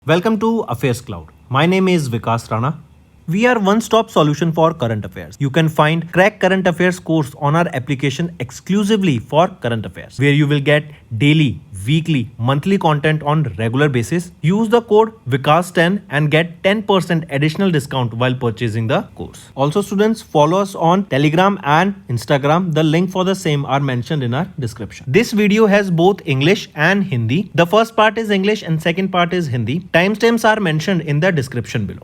Welcome to AffairsCloud. My name is Vikas Rana. We are one-stop solution for current affairs. You can find Crack Current Affairs course on our application exclusively for current affairs, where you will get daily, weekly, monthly content on regular basis. Use the code Vikas10 and get 10% additional discount while purchasing the course. Also, students, follow us on Telegram and Instagram. The link for the same are mentioned in our description. This video has both English and Hindi. The first part is English and second part is Hindi. Timestamps are mentioned in the description below.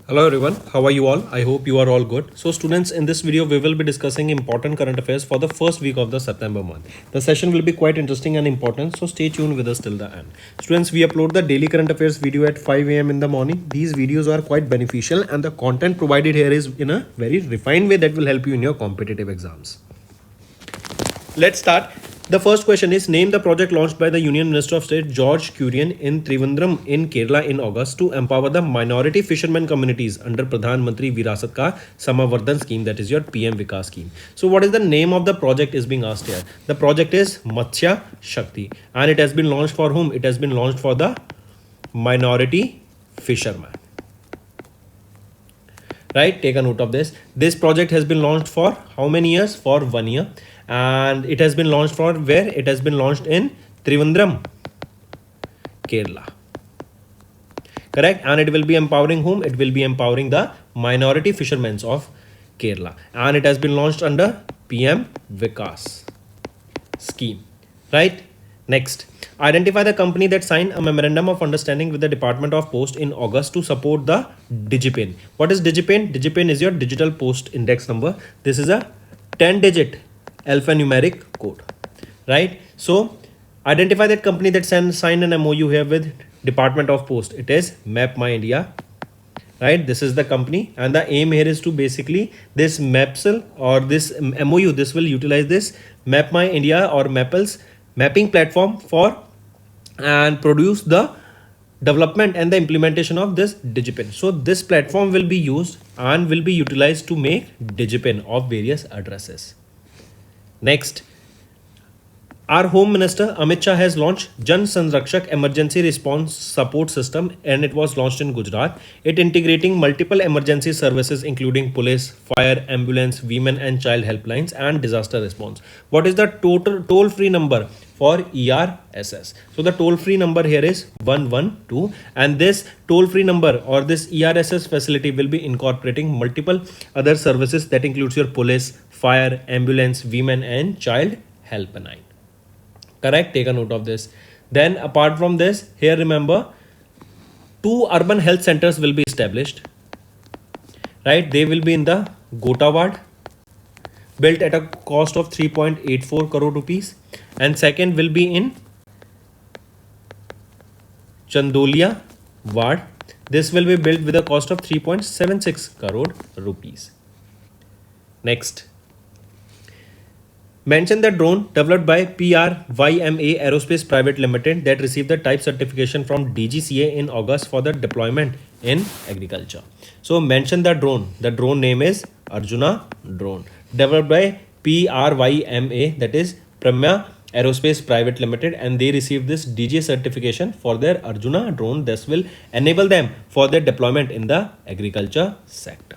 Hello everyone, how are you all? I hope you are all good. So students, in this video we will be discussing important current affairs for the first week of the September month. The session will be quite interesting and important, so stay tuned with us till the end. Students, we upload the daily current affairs video at 5 AM in the morning. These videos are quite beneficial and the content provided here is in a very refined way that will help you in your competitive exams. Let's start. The first question is, name the project launched by the Union Minister of State George Kurian in Trivandrum in Kerala in August to empower the minority fishermen communities under Pradhan Mantri Virasat Ka Samavardhan scheme, that is your PM Vikas scheme. So what is the name of the project is being asked here. The project is Matsya Shakti and it has been launched for whom? It has been launched for the minority fishermen. Right, take a note of this. This project has been launched for how many years? For 1 year. And it has been launched for where? It has been launched in Trivandrum, Kerala. Correct. And it will be empowering whom? It will be empowering the minority fishermen of Kerala. And it has been launched under PM Vikas scheme. Right. Next, identify the company that signed a memorandum of understanding with the Department of Post in August to support the DigiPin. What is DigiPin? DigiPin is your digital post index number. This is a 10-digit alphanumeric code, right? So identify that company that signed an MOU here with Department of Post. It is Map My India, right? This is the company and the aim here is to basically this MAPSL or this MOU, this will utilize this Map My India or MAPL's mapping platform for and produce the development and the implementation of this DigiPin. So this platform will be used and will be utilized to make DigiPin of various addresses. Next, our Home Minister Amit Shah has launched Jan Sanrakshak Emergency Response Support System and it was launched in Gujarat. It integrating multiple emergency services including police, fire, ambulance, women and child helplines and disaster response. What is the total toll-free number for ERSS? So the toll-free number here is 112 and this toll-free number or this ERSS facility will be incorporating multiple other services that includes your police, fire, ambulance, women and child helpline. Correct, take a note of this. Then apart from this, here remember 2 urban health centers will be established, right? They will be in the Gotawad, built at a cost of 3.84 crore rupees, and second will be in Chandolia Ward. This will be built with a cost of 3.76 crore rupees. Next, mention the drone developed by PRYMA Aerospace Private Limited that received the type certification from DGCA in August for the deployment in agriculture. So mention the drone. The drone name is Arjuna drone, developed by PRYMA, that is Pramya Aerospace Private Limited, and they received this DGA certification for their Arjuna drone. This will enable them for their deployment in the agriculture sector.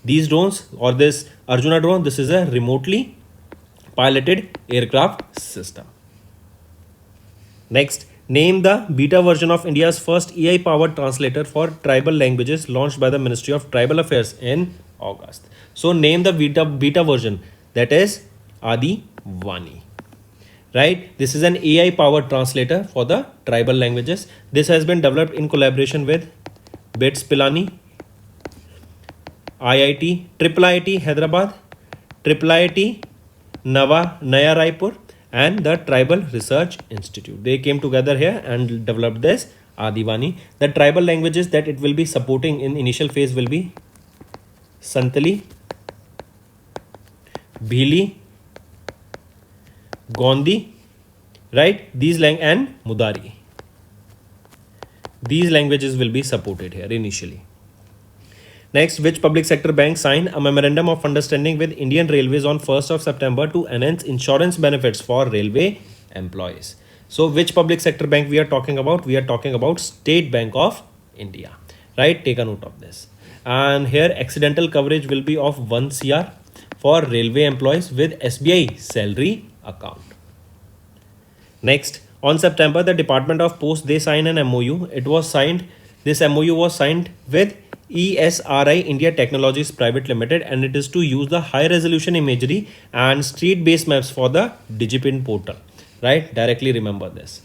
These drones or this Arjuna drone, this is a remotely piloted aircraft system. Next, name the beta version of India's first AI-powered translator for tribal languages launched by the Ministry of Tribal Affairs in August. So name the beta version, that is Adivani. Right? This is an AI-powered translator for the tribal languages. This has been developed in collaboration with BITS Pilani, IIT Hyderabad, IIT Naya Raipur and the Tribal Research Institute. They came together here and developed this Adivani. The tribal languages that it will be supporting in initial phase will be Santali, Bhili, Gondi, right? These and Mudari. These languages will be supported here initially. Next, which public sector bank signed a memorandum of understanding with Indian Railways on 1st of September to enhance insurance benefits for railway employees? So which public sector bank we are talking about? We are talking about State Bank of India, right? Take a note of this. And here accidental coverage will be of 1 CR for railway employees with SBI salary account. Next, on September, the Department of Post, they signed an MOU. This MOU was signed with ESRI India Technologies Private Limited, and it is to use the high resolution imagery and street based maps for the DigiPin portal, right? Directly remember this.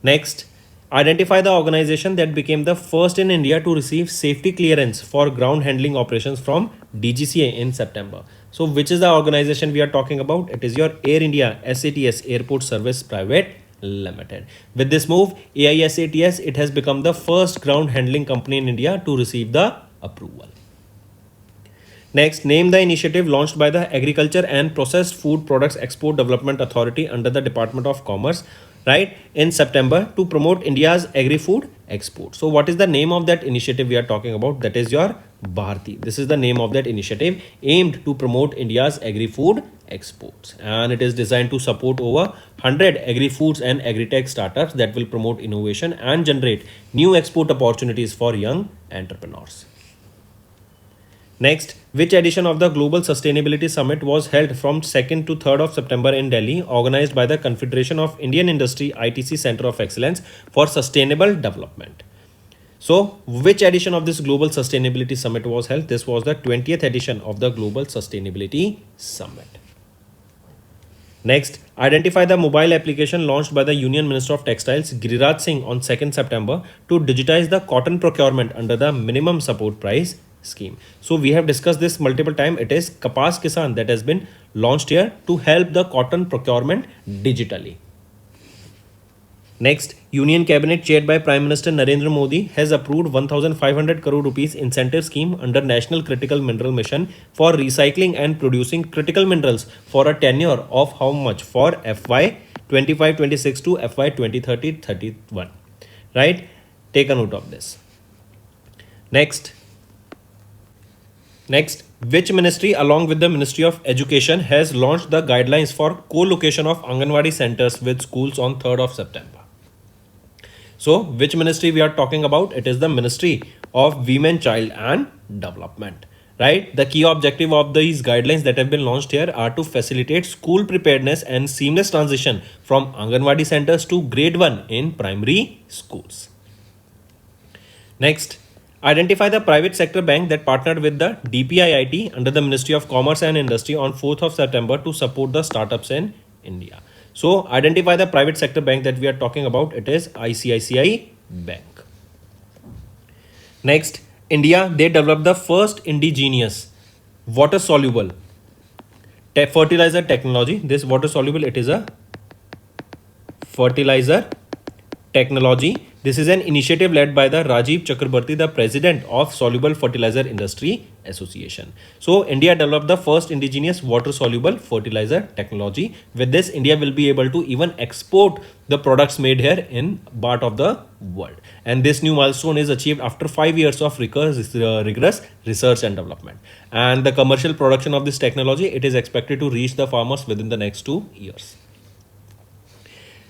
Next, identify the organization that became the first in India to receive safety clearance for ground handling operations from DGCA in September. So which is the organization we are talking about? It is your Air India SATS Airport Service Private Limited. With this move, AISATS, it has become the first ground handling company in India to receive the approval. Next, name the initiative launched by the Agriculture and Processed Food Products Export Development Authority under the Department of Commerce, right, in September to promote India's agri-food export. So what is the name of that initiative we are talking about? That is your Bharti. This is the name of that initiative aimed to promote India's agri-food exports, and it is designed to support over 100 agri-foods and agri-tech startups that will promote innovation and generate new export opportunities for young entrepreneurs. Next, which edition of the Global Sustainability Summit was held from 2nd to 3rd of September in Delhi, organized by the Confederation of Indian Industry ITC Center of Excellence for Sustainable Development? So, which edition of this Global Sustainability Summit was held? This was the 20th edition of the Global Sustainability Summit. Next, identify the mobile application launched by the Union Minister of Textiles, Giriraj Singh, on 2nd September to digitize the cotton procurement under the minimum support price scheme. So we have discussed this multiple times. It is Kapas Kisan that has been launched here to help the cotton procurement digitally. Next, Union Cabinet chaired by Prime Minister Narendra Modi has approved 1,500 crore rupees incentive scheme under National Critical Mineral Mission for recycling and producing critical minerals for a tenure of how much? For FY 25-26 to FY 2030-31. Right? Take a note of this. Next, which ministry along with the Ministry of Education has launched the guidelines for co-location of Anganwadi centers with schools on 3rd of September? So, which ministry we are talking about? It is the Ministry of Women, Child and Development, right? The key objective of these guidelines that have been launched here are to facilitate school preparedness and seamless transition from Anganwadi centers to grade 1 in primary schools. Next, identify the private sector bank that partnered with the DPIIT under the Ministry of Commerce and Industry on 4th of September to support the startups in India. So, identify the private sector bank that we are talking about. It is ICICI Bank. Next, India, they developed the first indigenous water-soluble fertilizer technology. This water-soluble, it is a fertilizer technology. This is an initiative led by the Rajiv Chakrabarti, the president of Soluble Fertilizer Industry Association. So, India developed the first indigenous water-soluble fertilizer technology. With this, India will be able to even export the products made here in part of the world. And this new milestone is achieved after 5 years of rigorous research and development. And the commercial production of this technology, it is expected to reach the farmers within the next 2 years.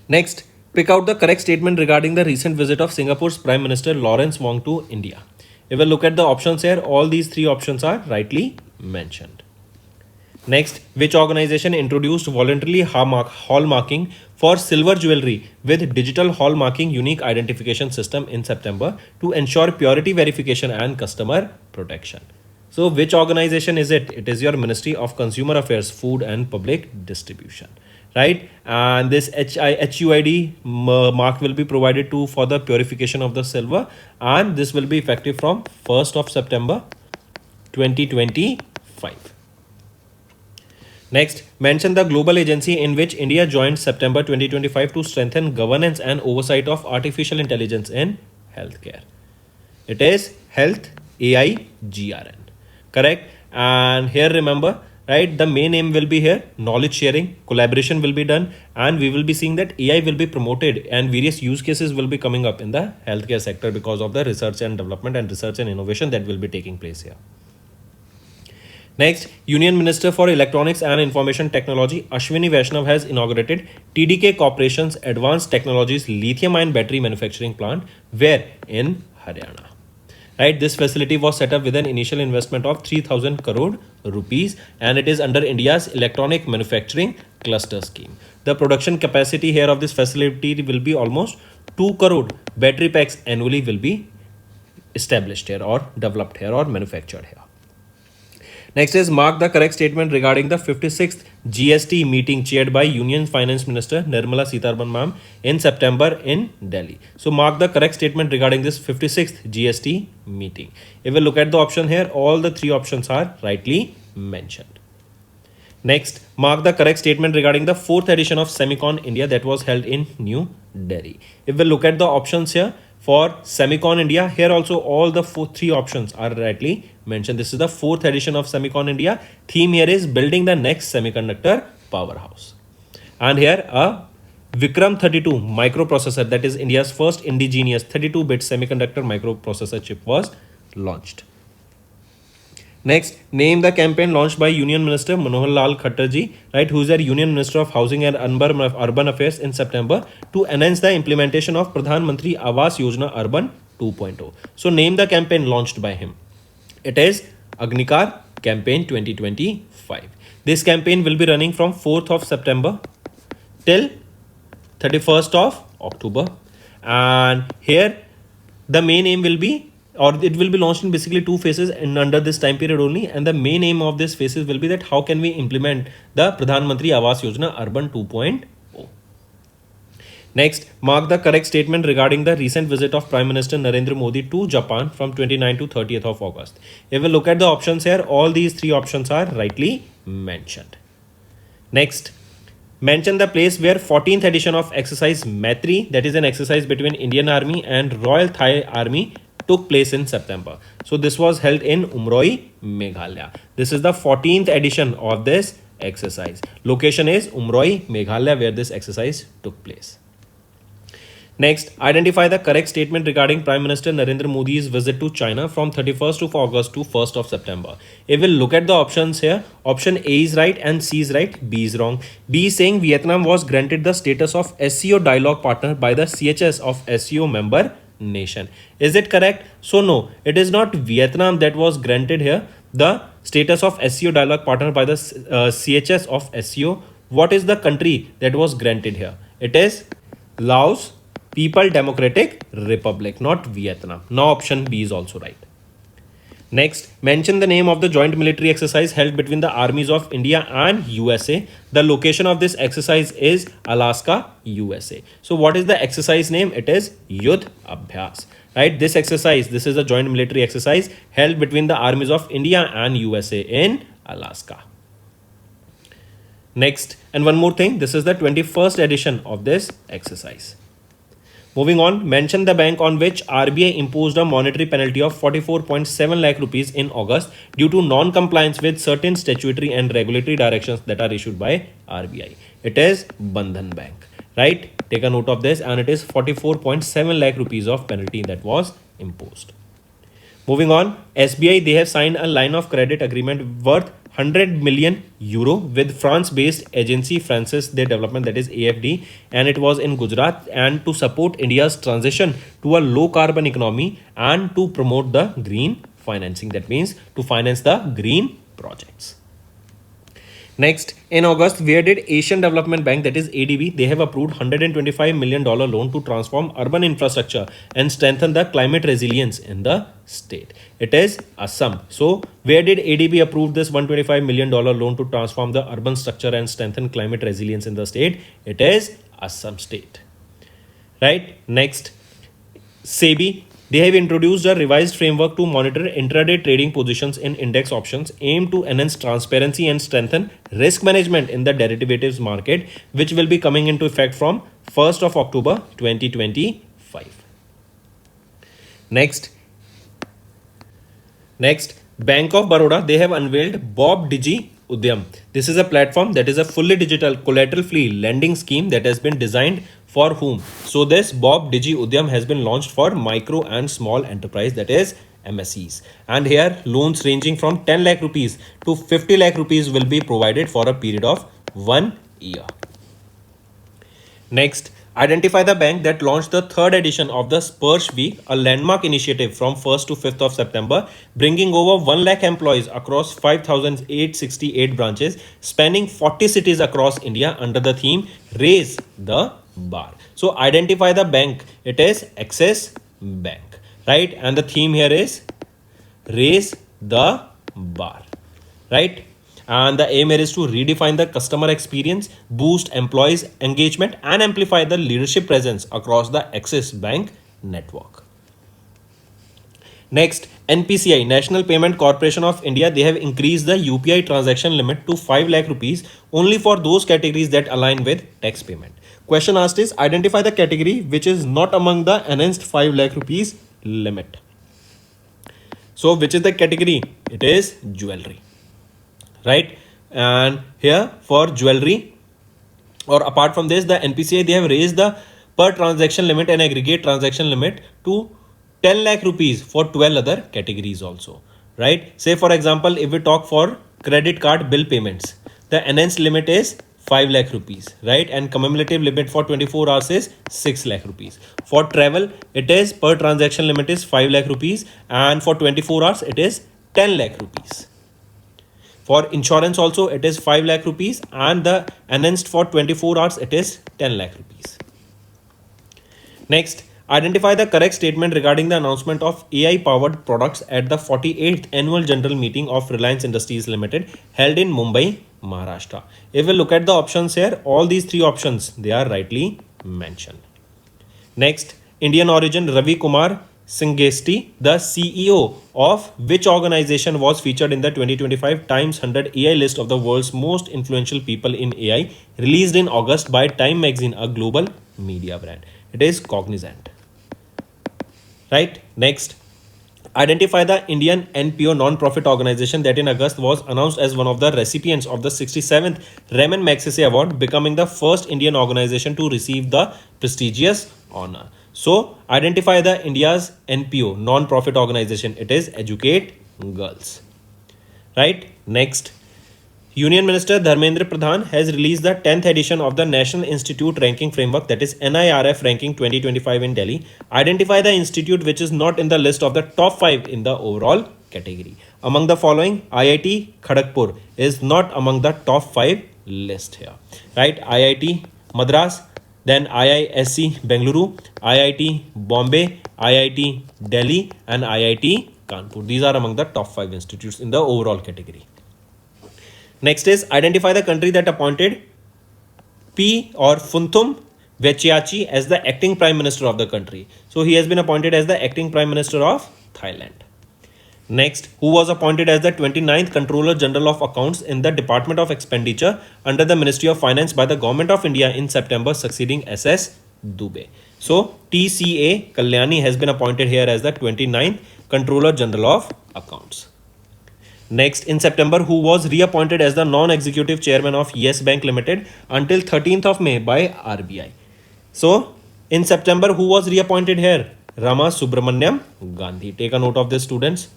Next, pick out the correct statement regarding the recent visit of Singapore's Prime Minister Lawrence Wong to India. If we look at the options here, all these 3 options are rightly mentioned. Next, which organization introduced voluntarily hallmarking for silver jewelry with digital hallmarking unique identification system in September to ensure purity verification and customer protection? So, which organization is it? It is your Ministry of Consumer Affairs, Food and Public Distribution. Right, and this HUID mark will be provided to for the purification of the silver, and this will be effective from 1st of September 2025. Next, mention the global agency in which India joined September 2025 to strengthen governance and oversight of artificial intelligence in healthcare. It is Health AI GRN, correct? And here remember, right? The main aim will be here knowledge sharing, collaboration will be done, and we will be seeing that AI will be promoted and various use cases will be coming up in the healthcare sector because of the research and development and research and innovation that will be taking place here. Next, Union Minister for Electronics and Information Technology Ashwini Vaishnav has inaugurated TDK Corporation's Advanced Technologies lithium-ion battery manufacturing plant, where in Haryana. Right, this facility was set up with an initial investment of 3,000 crore rupees, and it is under India's electronic manufacturing cluster scheme. The production capacity here of this facility will be almost 2 crore battery packs annually will be established here or developed here or manufactured here. Next is mark the correct statement regarding the 56th GST meeting chaired by Union Finance Minister Nirmala Sitharaman ma'am in September in Delhi. So mark the correct statement regarding this 56th GST meeting. If we look at the option here, all the three options are rightly mentioned. Next, mark the correct statement regarding the 4th edition of Semicon India that was held in New Delhi. If we look at the options here, for Semicon India, here also all the three options are rightly mentioned. This is the 4th edition of Semicon India. Theme here is building the next semiconductor powerhouse. And here a Vikram 32 microprocessor, that is India's first indigenous 32-bit semiconductor microprocessor chip, was launched. Next, name the campaign launched by Union Minister Manohar Lal Khattar ji, right, who is a Union Minister of Housing and Urban Affairs in September, to enhance the implementation of Pradhan Mantri Awas Yojana Urban 2.0. So name the campaign launched by him. It is Agnikar Campaign 2025. This campaign will be running from 4th of September till 31st of October. And here the main aim will be, or it will be launched in basically 2 phases and under this time period only. And the main aim of this phases will be that how can we implement the Pradhan Mantri Awas Yojana Urban 2.0. Next, mark the correct statement regarding the recent visit of Prime Minister Narendra Modi to Japan from 29th to 30th of August. If we look at the options here, all these 3 options are rightly mentioned. Next, mention the place where 14th edition of exercise Maitri, that is an exercise between Indian Army and Royal Thai Army, took place in September. So this was held in Umroi, Meghalaya. This is the 14th edition of this exercise. Location is Umroi, Meghalaya, where this exercise took place. Next, identify the correct statement regarding Prime Minister Narendra Modi's visit to China from 31st of August to 1st of September. If we look at the options here, option A is right and C is right, B is wrong. B is saying Vietnam was granted the status of SCO dialogue partner by the CHS of SCO member nation. Is it correct? So no, it is not Vietnam that was granted here the status of SCO dialogue partner by the CHS of SCO. What is the country that was granted here? It is Laos People Democratic Republic, not Vietnam. Now option B is also right. Next, mention the name of the joint military exercise held between the armies of India and USA. The location of this exercise is Alaska, USA. So what is the exercise name? It is Yudh Abhyas. Right? This exercise, this is a joint military exercise held between the armies of India and USA in Alaska. Next, and one more thing, this is the 21st edition of this exercise. Moving on, mention the bank on which RBI imposed a monetary penalty of 44.7 lakh rupees in August due to non-compliance with certain statutory and regulatory directions that are issued by RBI. It is Bandhan Bank, right? Take a note of this, and it is 44.7 lakh rupees of penalty that was imposed. Moving on, SBI, they have signed a line of credit agreement worth 100 million euro with France-based agency Francis Day Development, that is AFD, and it was in Gujarat, and to support India's transition to a low carbon economy and to promote the green financing. That means to finance the green projects. Next, in August, where did Asian Development Bank, that is ADB, they have approved $125 million loan to transform urban infrastructure and strengthen the climate resilience in the state. It is Assam. So, where did ADB approve this $125 million loan to transform the urban structure and strengthen climate resilience in the state? It is Assam state. Right? Next, SEBI, they have introduced a revised framework to monitor intraday trading positions in index options aimed to enhance transparency and strengthen risk management in the derivatives market, which will be coming into effect from 1st of October 2025. Next, Bank of Baroda, they have unveiled Bob Digi Udyam. This is a platform that is a fully digital collateral-free lending scheme that has been designed for whom? So this Bob Digi Udyam has been launched for micro and small enterprise, that is MSEs. And here loans ranging from 10 lakh rupees to 50 lakh rupees will be provided for a period of 1 year. Next, identify the bank that launched the third edition of the Spurs Week, a landmark initiative from 1st to 5th of September, bringing over 1 lakh employees across 5,868 branches, spanning 40 cities across India under the theme Raise the Bar. So identify the bank. It is Axis Bank, right? And the theme here is Raise the Bar, right? And the aim here is to redefine the customer experience, boost employees' engagement, and amplify the leadership presence across the Axis Bank network. Next, NPCI, National Payment Corporation of India, they have increased the UPI transaction limit to 5 lakh rupees only for those categories that align with tax payment. Question asked is, identify the category which is not among the enhanced 5 lakh rupees limit. So, which is the category? It is jewelry. Right, and here for jewelry, or apart from this, the NPCI, they have raised the per transaction limit and aggregate transaction limit to 10 lakh rupees for 12 other categories also, right? Say for example, if we talk for credit card bill payments, the enhanced limit is 5 lakh rupees, right? And cumulative limit for 24 hours is 6 lakh rupees. For travel, it is per transaction limit is 5 lakh rupees, and for 24 hours it is 10 lakh rupees. For insurance also, it is 5 lakh rupees, and the enhanced for 24 hours, it is 10 lakh rupees. Next, identify the correct statement regarding the announcement of AI powered products at the 48th annual general meeting of Reliance Industries Limited held in Mumbai, Maharashtra. If we look at the options here, all these three options, they are rightly mentioned. Next, Indian origin Ravi Kumar Singesti, the CEO of which organization, was featured in the 2025 Times 100 AI list of the world's most influential people in AI, released in August by Time Magazine, a global media brand. It is Cognizant. Right? Next, identify the Indian NPO non-profit organization that in August was announced as one of the recipients of the 67th Raman Magsaysay Award, becoming the first Indian organization to receive the prestigious honor. So, identify the India's NPO, non-profit organization. It is Educate Girls. Right? Next, Union Minister Dharmendra Pradhan has released the 10th edition of the National Institute Ranking Framework, that is NIRF Ranking 2025 in Delhi. Identify the institute which is not in the list of the top 5 in the overall category. Among the following, IIT Kharagpur is not among the top 5 list here. Right? IIT Madras, then IISc Bengaluru, IIT Bombay, IIT Delhi, and IIT Kanpur. These are among the top 5 institutes in the overall category. Next is, identify the country that appointed P or Funthum Vechiachi as the acting Prime Minister of the country. So he has been appointed as the acting Prime Minister of Thailand. Next, who was appointed as the 29th Controller General of Accounts in the Department of Expenditure under the Ministry of Finance by the Government of India in September, succeeding SS Dubey. So, TCA Kalyani has been appointed here as the 29th Controller General of Accounts. Next, in September, who was reappointed as the non-executive chairman of Yes Bank Limited until 13th of May by RBI. So, in September, who was reappointed here? Rama Subramaniam Gandhi. Take a note of this, students.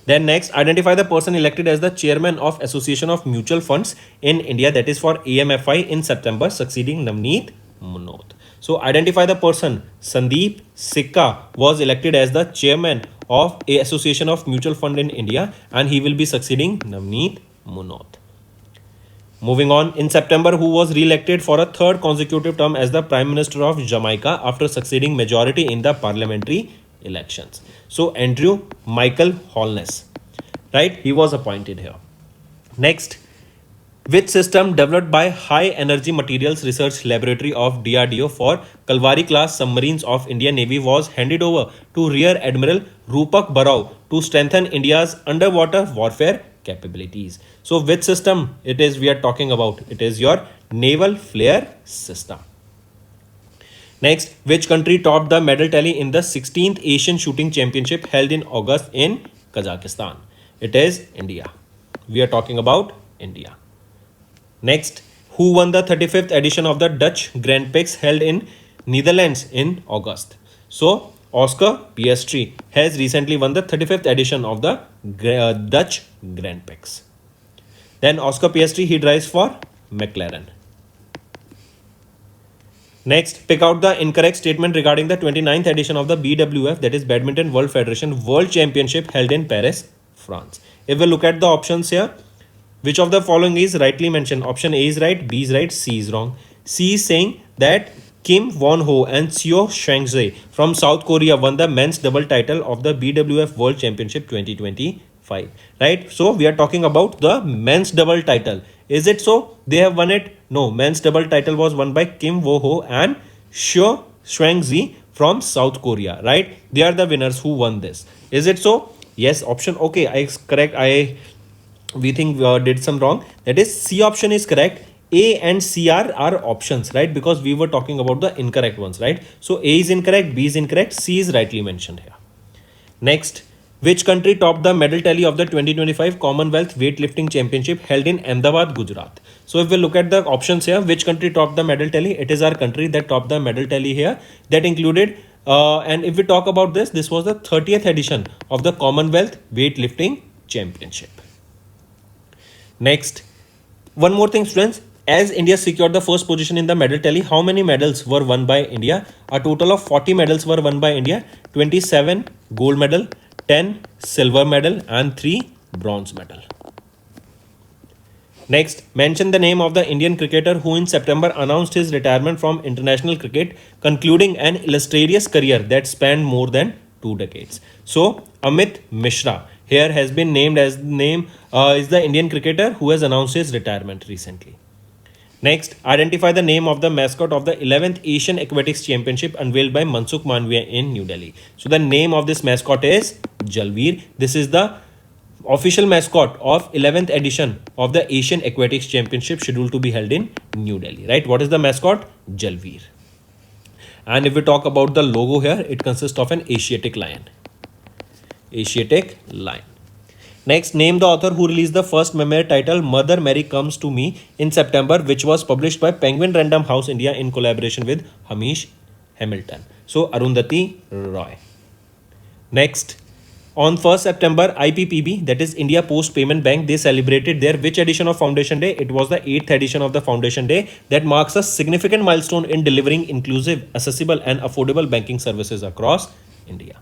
Then next, identify the person elected as the chairman of Association of Mutual Funds in India, that is for AMFI, in September, succeeding Navneet Munot. So identify the person. Sandeep Sikka was elected as the chairman of a Association of Mutual Fund in India, and he will be succeeding Navneet Munot. Moving on, in September, who was re-elected for a third consecutive term as the Prime Minister of Jamaica after succeeding majority in the parliamentary elections. So Andrew Michael Holness, right? He was appointed here. Next, which system developed by High Energy Materials Research Laboratory of DRDO for Kalvari class submarines of Indian Navy was handed over to Rear Admiral Rupak Barao to strengthen India's underwater warfare capabilities. So which system it is we are talking about? It is your naval flare system. Next, which country topped the medal tally in the 16th Asian Shooting Championship held in August in Kazakhstan? It is India. We are talking about India. Next, who won the 35th edition of the Dutch Grand Prix held in Netherlands in August? So, Oscar Piastri has recently won the 35th edition of the Dutch Grand Prix. Then Oscar Piastri, he drives for McLaren. Next, pick out the incorrect statement regarding the 29th edition of the BWF, that is Badminton World Federation World Championship held in Paris, France. If we look at the options here, which of the following is rightly mentioned? Option A is right, B is right, C is wrong. C is saying that Kim Won-ho and Seo Shang-jae from South Korea won the men's double title of the BWF World Championship 2025. Right? So we are talking about the men's double title. Is it so? They have won it? No. Men's double title was won by Kim Won-ho and Seo Shang-jae from South Korea. Right? They are the winners who won this. Is it so? Yes. Option. Okay. I correct. We think we did some wrong. That is C option is correct. A and C are options, right? Because we were talking about the incorrect ones, right? So A is incorrect, B is incorrect, C is rightly mentioned here. Next, which country topped the medal tally of the 2025 Commonwealth Weightlifting Championship held in Ahmedabad, Gujarat? So if we look at the options here, which country topped the medal tally? It is our country that topped the medal tally here. That included, and if we talk about this was the 30th edition of the Commonwealth Weightlifting Championship. Next, one more thing, students. As India secured the first position in the medal tally, how many medals were won by India? A total of 40 medals were won by India. 27 gold medal, 10 silver medal and 3 bronze medal. Next, mention the name of the Indian cricketer who in September announced his retirement from international cricket, concluding an illustrious career that spanned more than 2 decades. So, Amit Mishra here has been named as is the Indian cricketer who has announced his retirement recently. Next, identify the name of the mascot of the 11th Asian Aquatics Championship unveiled by Mansukh Manviya in New Delhi. So the name of this mascot is Jalveer. This is the official mascot of 11th edition of the Asian Aquatics Championship scheduled to be held in New Delhi. Right? What is the mascot? Jalveer. And if we talk about the logo here, it consists of an Asiatic lion. Asiatic lion. Next, name the author who released the first memoir titled Mother Mary Comes to Me in September, which was published by Penguin Random House India in collaboration with Hamish Hamilton. So, Arundhati Roy. Next, on 1st September, IPPB, that is India Post Payment Bank, they celebrated their which edition of Foundation Day? It was the 8th edition of the Foundation Day that marks a significant milestone in delivering inclusive, accessible and affordable banking services across India.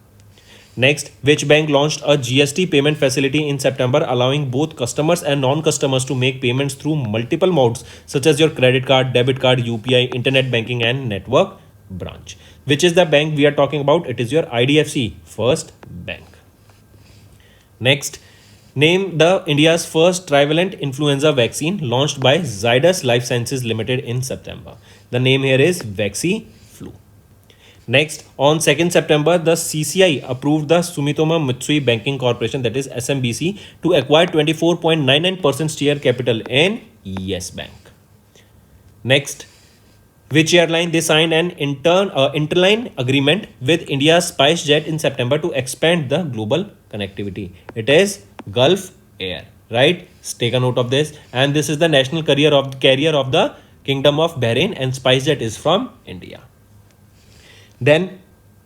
Next, which bank launched a GST payment facility in September, allowing both customers and non-customers to make payments through multiple modes such as your credit card, debit card, UPI, internet banking and network branch. Which is the bank we are talking about? It is your IDFC First Bank. Next, name the India's first trivalent influenza vaccine launched by Zydus Life Sciences Limited in September. The name here is Vaxi-Flu. Next, on 2nd September, the CCI approved the Sumitomo Mitsui Banking Corporation, that is SMBC, to acquire 24.99% share capital in Yes Bank. Next, which airline they signed an interline agreement with India's SpiceJet in September to expand the global connectivity? It is Gulf Air, right? Take a note of this. And this is the national carrier of the Kingdom of Bahrain, and SpiceJet is from India. Then,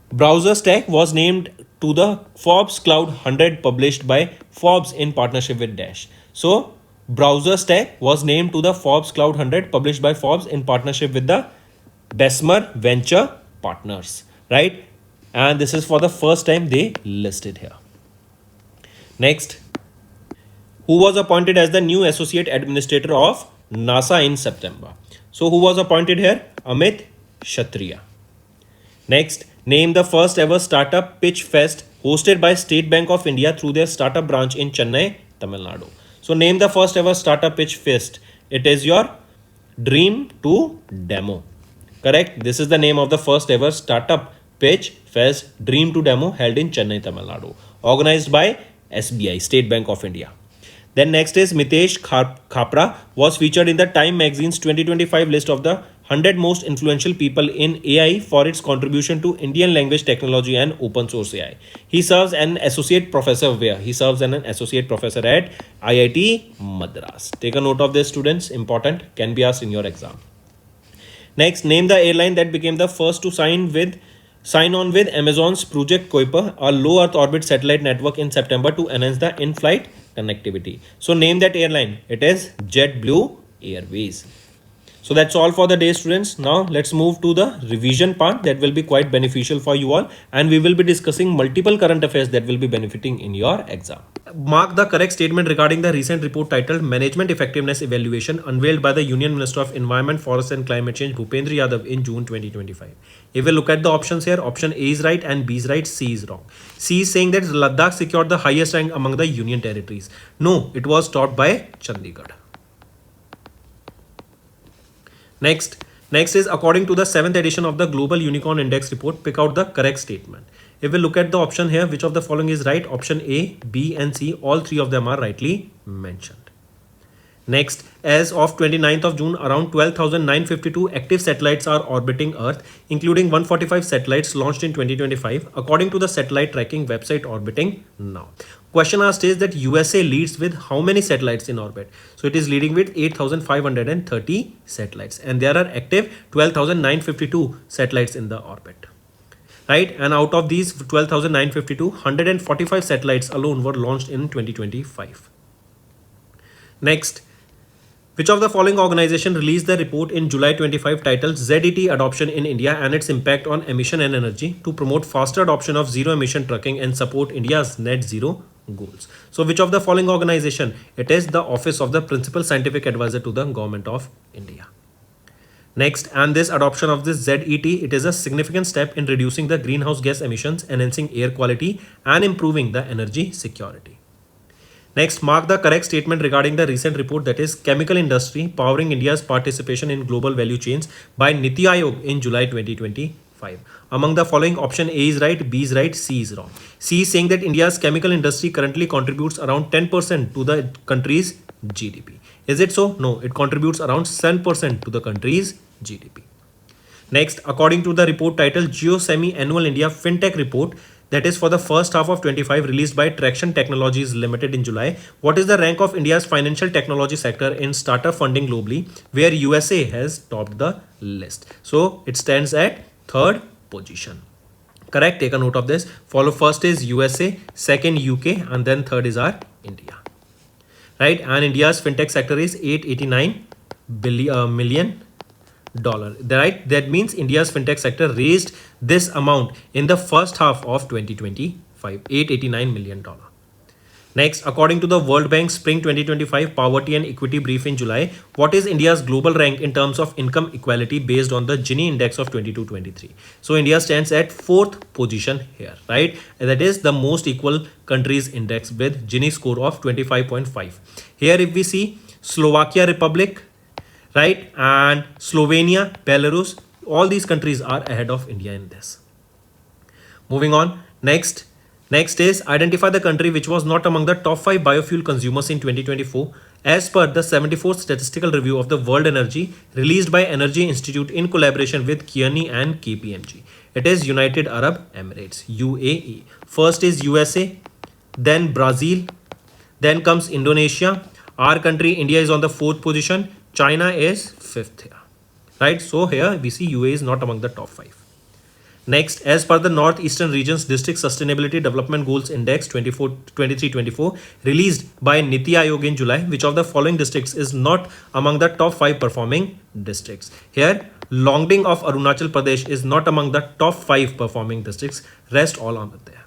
browser stack was named to the Forbes Cloud 100 published by Forbes in partnership with Dash. So, browser stack was named to the Forbes Cloud 100 published by Forbes in partnership with the Bessemer Venture Partners, right? And this is for the first time they listed here. Next, who was appointed as the new Associate Administrator of NASA in September? So, who was appointed here? Amit Kshatriya. Next, name the first ever Startup Pitch Fest hosted by State Bank of India through their startup branch in Chennai, Tamil Nadu. So, name the first ever Startup Pitch Fest. It is your Dream to Demo. Correct? This is the name of the first ever Startup Pitch Fest Dream to Demo held in Chennai, Tamil Nadu. Organized by SBI, State Bank of India. Then next is Mitesh Khapra was featured in the Time magazine's 2025 list of the 100 most influential people in AI for its contribution to Indian language technology and open source AI. He serves an associate professor where? He serves as an associate professor at IIT Madras. Take a note of this, students. Important. Can be asked in your exam. Next, name the airline that became the first to sign on with Amazon's Project Kuiper, a low Earth orbit satellite network in September to enhance the in-flight connectivity. So name that airline. It is JetBlue Airways. So that's all for the day, students. Now let's move to the revision part that will be quite beneficial for you all, and we will be discussing multiple current affairs that will be benefiting in your exam. Mark the correct statement regarding the recent report titled Management Effectiveness Evaluation unveiled by the Union Minister of Environment, Forest and Climate Change Bhupendra Yadav in June 2025. If we look at the options here, option A is right and B is right, C is wrong. C is saying that Ladakh secured the highest rank among the union territories. No, it was topped by Chandigarh. Next is according to the 7th edition of the Global Unicorn Index report, pick out the correct statement. If we look at the option here, which of the following is right? Option A, B and C, all three of them are rightly mentioned. Next, as of 29th of June, around 12,952 active satellites are orbiting Earth, including 145 satellites launched in 2025, according to the satellite tracking website Orbiting Now. Question asked is that USA leads with how many satellites in orbit? So it is leading with 8,530 satellites, and there are active 12,952 satellites in the orbit. Right, and out of these 12,952, 145 satellites alone were launched in 2025. Next, which of the following organization released the report in July 25 titled ZET Adoption in India and its Impact on Emission and Energy to promote faster adoption of zero emission trucking and support India's net zero goals? So which of the following organization? It is the Office of the Principal Scientific Advisor to the Government of India. Next, and this adoption of this ZET, it is a significant step in reducing the greenhouse gas emissions, enhancing air quality and improving the energy security. Next, mark the correct statement regarding the recent report that is Chemical Industry Powering India's Participation in Global Value Chains by Niti Aayog in July 2025. Among the following, option A is right, B is right, C is wrong. C is saying that India's chemical industry currently contributes around 10% to the country's GDP. Is it so? No, it contributes around 7% to the country's GDP. Next, according to the report titled Geosemi Annual India FinTech Report, that is for the first half of 25, released by Traction Technologies Limited in July, what is the rank of India's financial technology sector in startup funding globally, where USA has topped the list? So it stands at 3rd position. Correct, take a note of this. Follow first is USA, second UK, and then third is our India. Right, and India's fintech sector is $889 million. Right, that means India's fintech sector raised this amount in the first half of 2025, $889 million. Next, according to the World Bank Spring 2025 Poverty and Equity Brief in July, what is India's global rank in terms of income equality based on the Gini index of 22-23? So India stands at 4th position here, right? And that is the most equal countries index with Gini score of 25.5. Here if we see Slovakia Republic, right, and Slovenia, Belarus, all these countries are ahead of India in this. Moving on, next is identify the country which was not among the top 5 biofuel consumers in 2024 as per the 74th statistical review of the world energy released by Energy Institute in collaboration with Kearney and KPMG. It is United Arab Emirates, UAE. First is USA, then Brazil, then comes Indonesia. Our country India is on the 4th position. China is 5th here, right? So here we see UAE is not among the top 5. Next, as per the Northeastern Region's District Sustainability Development Goals Index 23-24 released by Niti Aayog in July, which of the following districts is not among the top 5 performing districts? Here, Longding of Arunachal Pradesh is not among the top 5 performing districts. Rest all are there.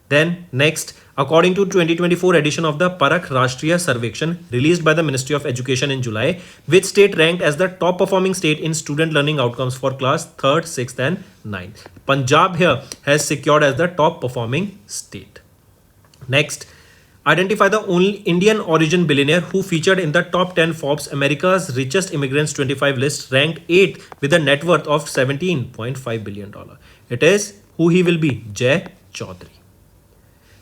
Then next, according to 2024 edition of the Parakh Rashtriya Sarvekshan released by the Ministry of Education in July, which state ranked as the top performing state in student learning outcomes for class 3rd, 6th and 9th? Punjab here has secured as the top performing state. Next, identify the only Indian origin billionaire who featured in the top 10 Forbes America's Richest Immigrants 25 list, ranked 8th with a net worth of $17.5 billion. It is who he will be, Jay Chaudhary.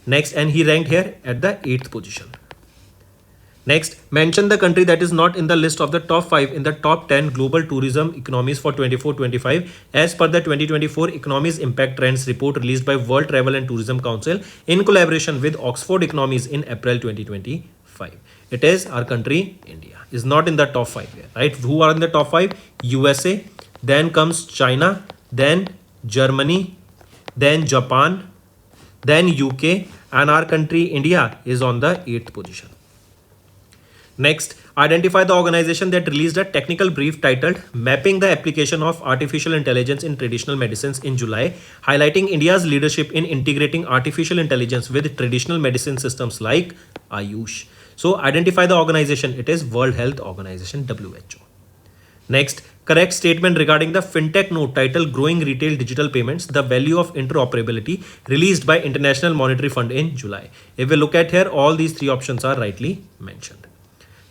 Next, and he ranked here at the 8th position. Next, mention the country that is not in the list of the top 5 in the top 10 global tourism economies for 24-25 as per the 2024 Economies Impact Trends report released by World Travel and Tourism Council in collaboration with Oxford Economies in April 2025. It is our country, India, is not in the top 5 here, right? Who are in the top 5? USA, then comes China, then Germany, then Japan, then UK, and our country, India, is on the 8th position. Next, identify the organization that released a technical brief titled Mapping the Application of Artificial Intelligence in Traditional Medicines in July, highlighting India's leadership in integrating artificial intelligence with traditional medicine systems like Ayush. So, identify the organization. It is World Health Organization, WHO. Next, correct statement regarding the fintech note titled Growing Retail Digital Payments, the Value of Interoperability, released by International Monetary Fund in July. If we look at here, all these three options are rightly mentioned.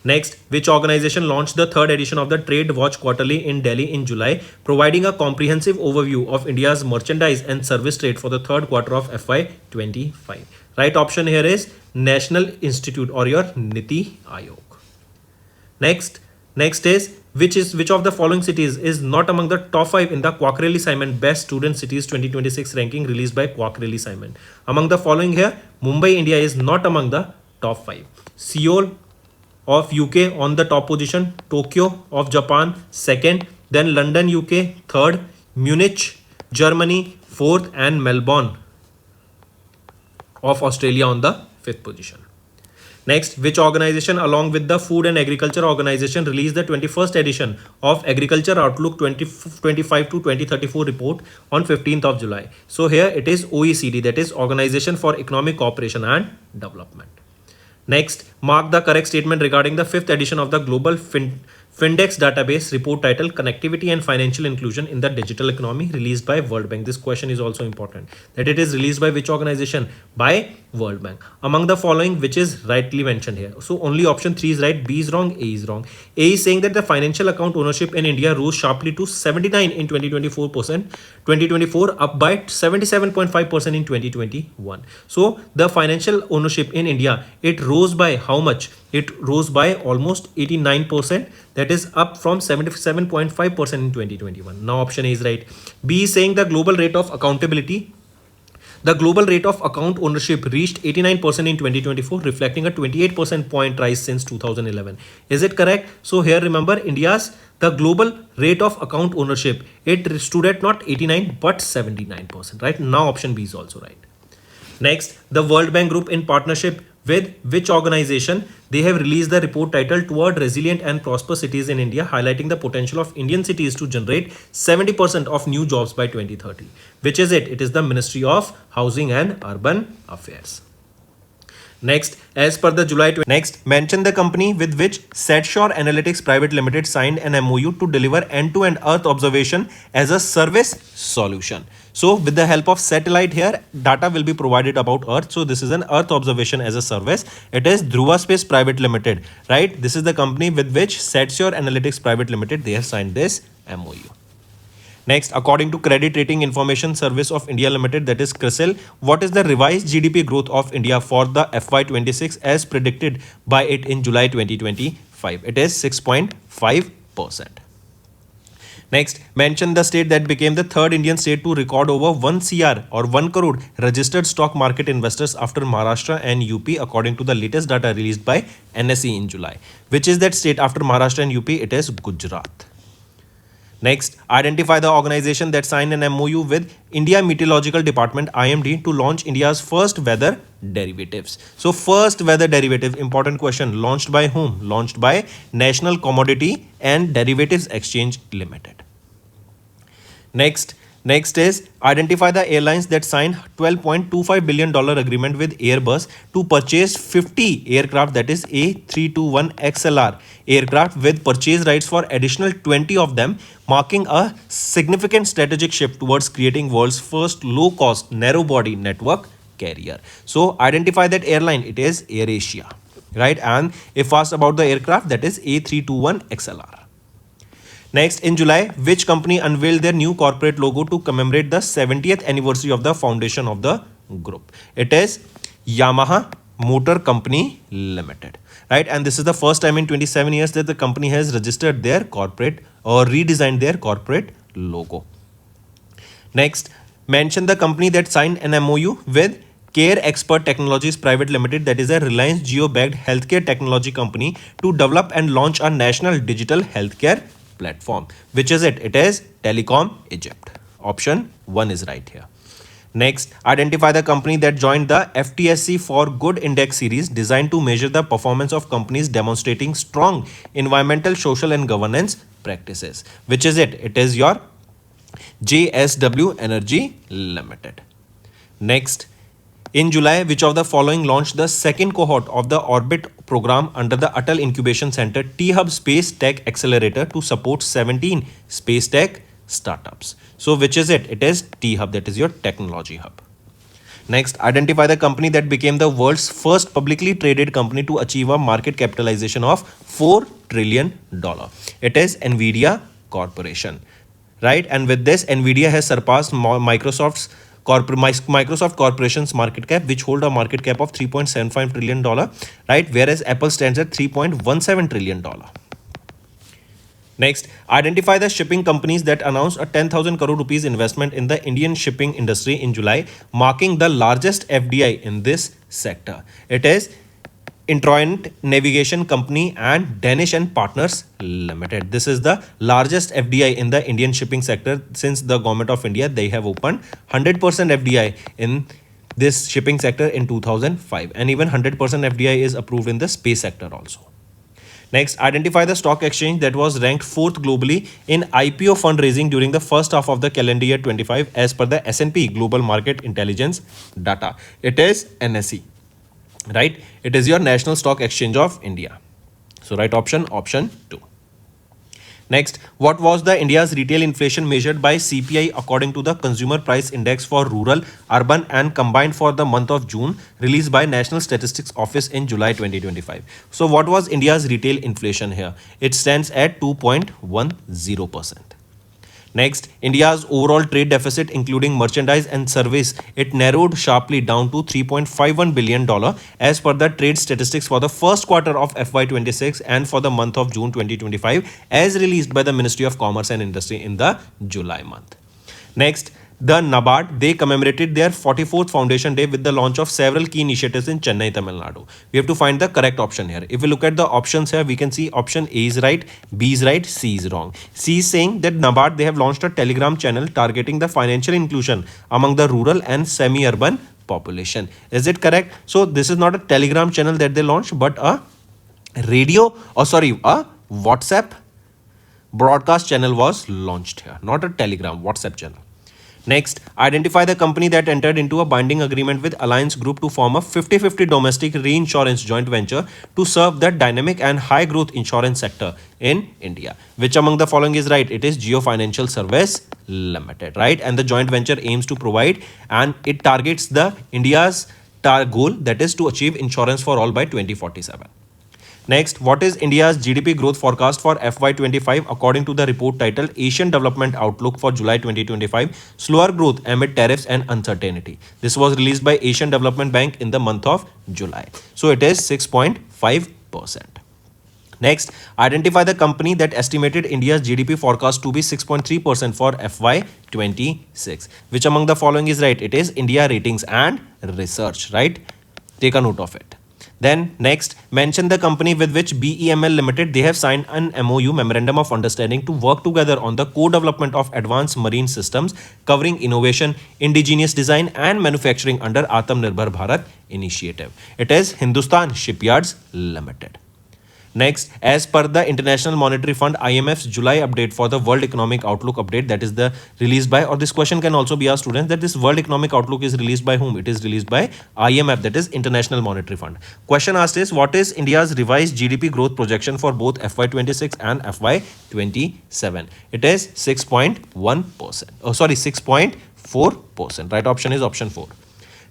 Next, which organization launched the third edition of the Trade Watch Quarterly in Delhi in July, providing a comprehensive overview of India's merchandise and service trade for the third quarter of FY25. Right option here is National Institute or your Niti Aayog. Next is which of the following cities is not among the top 5 in the Quackrelli Simon Best Student Cities 2026 ranking released by Quackrelli Simon. Among the following here, Mumbai, India is not among the top 5. Seoul of UK on the top position, Tokyo of Japan second, then London UK third, Munich Germany fourth, and Melbourne of Australia on the 5th position. Next, which organization along with the Food and Agriculture Organization released the 21st edition of Agriculture Outlook 2025 to 2034 report on 15th of July. So here it is OECD, that is Organization for Economic Cooperation and Development. Next, mark the correct statement regarding the 5th edition of the Global Findex Database report titled Connectivity and Financial Inclusion in the Digital Economy released by World Bank. This question is also important. That it is released by which organization? By World Bank. Among the following, which is rightly mentioned here? So only option 3 is right, B is wrong, A is wrong. A is saying that the financial account ownership in India rose sharply to 79 in 2024, up by 77.5% in 2021. So the financial ownership in India, it rose by how much? It rose by almost 89%. That is up from 77.5% in 2021. Now option A is right. B is saying the global rate of accountability. The global rate of account ownership reached 89% in 2024, reflecting a 28% point rise since 2011. Is it correct? So here remember the global rate of account ownership, it stood at not 89 but 79%, right? Now option B is also right. Next, the World Bank Group in partnership with which organization, they have released the report titled Toward Resilient and Prosperous Cities in India, highlighting the potential of Indian cities to generate 70% of new jobs by 2030. Which is it? It is the Ministry of Housing and Urban Affairs. Next, as per the July 20, next, mention the company with which Setshore Analytics Private Limited signed an MOU to deliver end-to-end Earth observation as a service solution. So with the help of satellite here, data will be provided about Earth. So this is an Earth observation as a service. It is Dhruva Space Private Limited, right? This is the company with which Setshore Analytics Private Limited, they have signed this MOU. Next, according to Credit Rating Information Service of India Limited, that is CRISIL, what is the revised GDP growth of India for the FY26 as predicted by it in July 2025? It is 6.5%. Next, mention the state that became the third Indian state to record over 1 CR or 1 crore registered stock market investors after Maharashtra and UP, according to the latest data released by NSE in July. Which is that state after Maharashtra and UP? It is Gujarat. Next, identify the organization that signed an MOU with India Meteorological Department IMD to launch India's first weather derivatives. So first weather derivative, important question, launched by whom? Launched by National Commodity and Derivatives Exchange Limited. Next is identify the airlines that signed $12.25 billion agreement with Airbus to purchase 50 aircraft, that is A321XLR aircraft, with purchase rights for additional 20 of them, marking a significant strategic shift towards creating world's first low-cost narrow-body network carrier. So identify that airline, it is AirAsia, right? And if asked about the aircraft, that is A321XLR. Next, in July, which company unveiled their new corporate logo to commemorate the 70th anniversary of the foundation of the group? It is Yamaha Motor Company Limited, right? And this is the first time in 27 years that the company has registered their corporate or redesigned their corporate logo. Next, mention the company that signed an MOU with Care Expert Technologies Private Limited, that is a Reliance Jio-backed healthcare technology company, to develop and launch a national digital healthcare platform. Which is it? It is Telecom Egypt. Option 1 is right here. Next, identify the company that joined the FTSE for Good Index series designed to measure the performance of companies demonstrating strong environmental, social and governance practices. Which is it? It is your JSW Energy Limited. Next, in July, which of the following launched the second cohort of the Orbit program under the Atal Incubation Center T-Hub Space Tech Accelerator to support 17 space tech startups? So which is it? It is T-Hub, that is your technology hub. Next, identify the company that became the world's first publicly traded company to achieve a market capitalization of $4 trillion. It is Nvidia Corporation, right? And with this, Nvidia has surpassed Microsoft Corporation's market cap, which hold a market cap of $3.75 trillion, right? Whereas Apple stands at $3.17 trillion. Next, identify the shipping companies that announced a 10,000 crore rupees investment in the Indian shipping industry in July, marking the largest FDI in this sector. It is Introint Navigation Company and Danish and Partners Limited. This is the largest FDI in the Indian shipping sector since the government of India. They have opened 100% FDI in this shipping sector in 2005, and even 100% FDI is approved in the space sector also. Next, identify the stock exchange that was ranked 4th globally in IPO fundraising during the first half of the calendar year 25 as per the S&P Global Market Intelligence data. It is NSE, right? It is your National Stock Exchange of India. So right option, option 2. Next, what was the India's retail inflation measured by CPI according to the Consumer Price Index for rural, urban and combined for the month of June, released by National Statistics Office in July 2025. So what was India's retail inflation here? It stands at 2.10%. Next, India's overall trade deficit, including merchandise and service, it narrowed sharply down to $3.51 billion as per the trade statistics for the first quarter of FY26 and for the month of June 2025 as released by the Ministry of Commerce and Industry in the July month. Next, the NABARD, they commemorated their 44th foundation day with the launch of several key initiatives in Chennai, Tamil Nadu. We have to find the correct option here. If we look at the options here, we can see option A is right, B is right, C is wrong. C is saying that NABARD, they have launched a Telegram channel targeting the financial inclusion among the rural and semi-urban population. Is it correct? So this is not a Telegram channel that they launched, but a WhatsApp broadcast channel was launched here, not a Telegram, WhatsApp channel. Next, identify the company that entered into a binding agreement with Alliance Group to form a 50-50 domestic reinsurance joint venture to serve the dynamic and high growth insurance sector in India. Which among the following is right? It is Geo Financial Service Limited, right? And the joint venture aims to provide and it targets the India's goal, that is to achieve insurance for all by 2047. Next, what is India's GDP growth forecast for FY25 according to the report titled Asian Development Outlook for July 2025, Slower Growth Amid Tariffs and Uncertainty. This was released by Asian Development Bank in the month of July. So it is 6.5%. Next, identify the company that estimated India's GDP forecast to be 6.3% for FY26. Which among the following is right? It is India Ratings and Research, right? Take a note of it. Then next, mention the company with which BEML Limited, they have signed an MOU, Memorandum of Understanding, to work together on the co-development of advanced marine systems covering innovation, indigenous design and manufacturing under Atmanirbhar Bharat initiative. It is Hindustan Shipyards Limited. Next, as per the International Monetary Fund IMF's July update for the World Economic Outlook update, that is the released by, or this question can also be asked students, that this World Economic Outlook is released by whom? It is released by IMF, that is International Monetary Fund. Question asked is, what is India's revised GDP growth projection for both FY26 and FY27? It is 6.1%. Oh, sorry, 6.4%. Right option is option 4.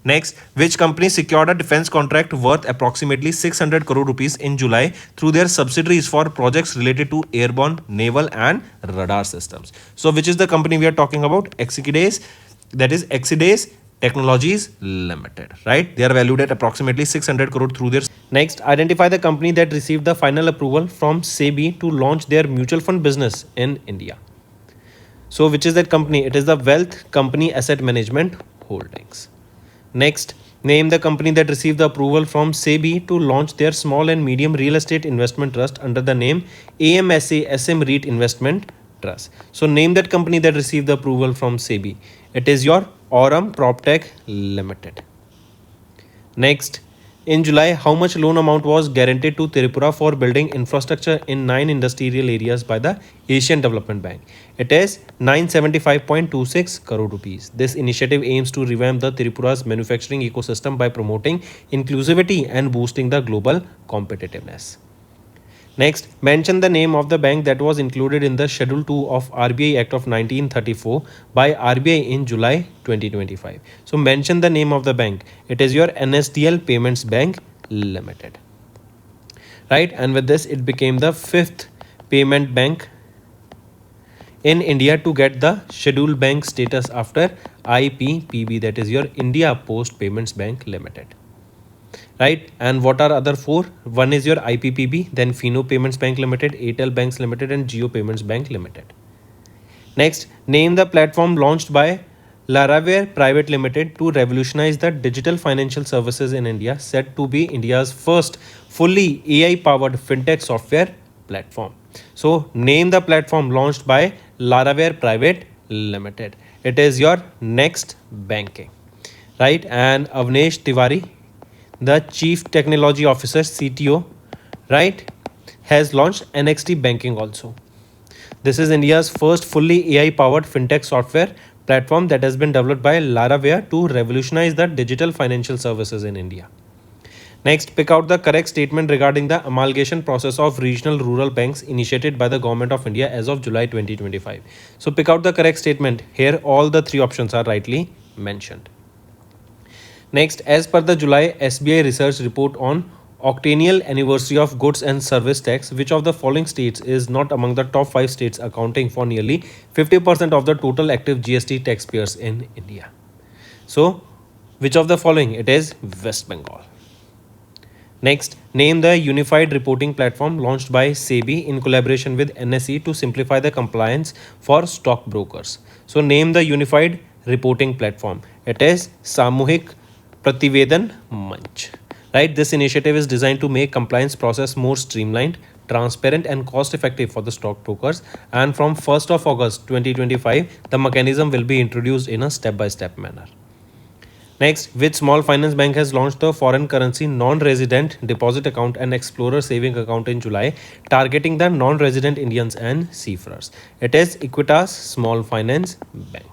Next, which company secured a defense contract worth approximately 600 crore rupees in July through their subsidiaries for projects related to airborne, naval and radar systems? So which is the company we are talking about? Exides, that is Exides Technologies Limited, right? They are valued at approximately 600 crore through their. Next, identify the company that received the final approval from SEBI to launch their mutual fund business in India. So, which is that company? It is the Wealth Company Asset Management Holdings. Next, name the company that received the approval from SEBI to launch their small and medium real estate investment trust under the name AMSA SM REIT Investment Trust. So, name that company that received the approval from SEBI. It is your Aurum PropTech Limited. Next, in July, how much loan amount was guaranteed to Tripura for building infrastructure in 9 industrial areas by the Asian Development Bank? It is 975.26 crore rupees. This initiative aims to revamp the Tripura's manufacturing ecosystem by promoting inclusivity and boosting the global competitiveness. Next, mention the name of the bank that was included in the Schedule 2 of RBI Act of 1934 by RBI in July 2025. So, mention the name of the bank. It is your NSDL Payments Bank Limited. Right, and with this, it became the 5th payment bank in India to get the scheduled bank status after IPPB, that is your India Post Payments Bank Limited. Right, and what are other 4? One is your IPPB, then Fino Payments Bank Limited, Airtel Banks Limited, and Geo Payments Bank Limited. Next, name the platform launched by Laravel Private Limited to revolutionize the digital financial services in India, said to be India's first fully AI-powered fintech software platform. So, name the platform launched by Laravel Private Limited. It is your Next Banking. Right, and Avnesh Tiwari, the Chief Technology Officer CTO, right, has launched NXT Banking also. This is India's first fully AI powered fintech software platform that has been developed by Laravel to revolutionize the digital financial services in India. Next, pick out the correct statement regarding the amalgamation process of regional rural banks initiated by the Government of India as of July 2025. So pick out the correct statement. Here all the 3 options are rightly mentioned. Next, as per the July SBI research report on octennial anniversary of goods and service tax, which of the following states is not among the top 5 states accounting for nearly 50% of the total active GST taxpayers in India? So, which of the following? It is West Bengal. Next, name the unified reporting platform launched by SEBI in collaboration with NSE to simplify the compliance for stockbrokers. So, name the unified reporting platform. It is Samuhik Prativedan Manch. Right, this initiative is designed to make compliance process more streamlined, transparent and cost effective for the stockbrokers, and from 1st of August 2025 the mechanism will be introduced in a step-by-step manner. Next, which small finance bank has launched the foreign currency non-resident deposit account and explorer saving account in July, targeting the non-resident Indians and seafarers? It is Equitas Small Finance Bank.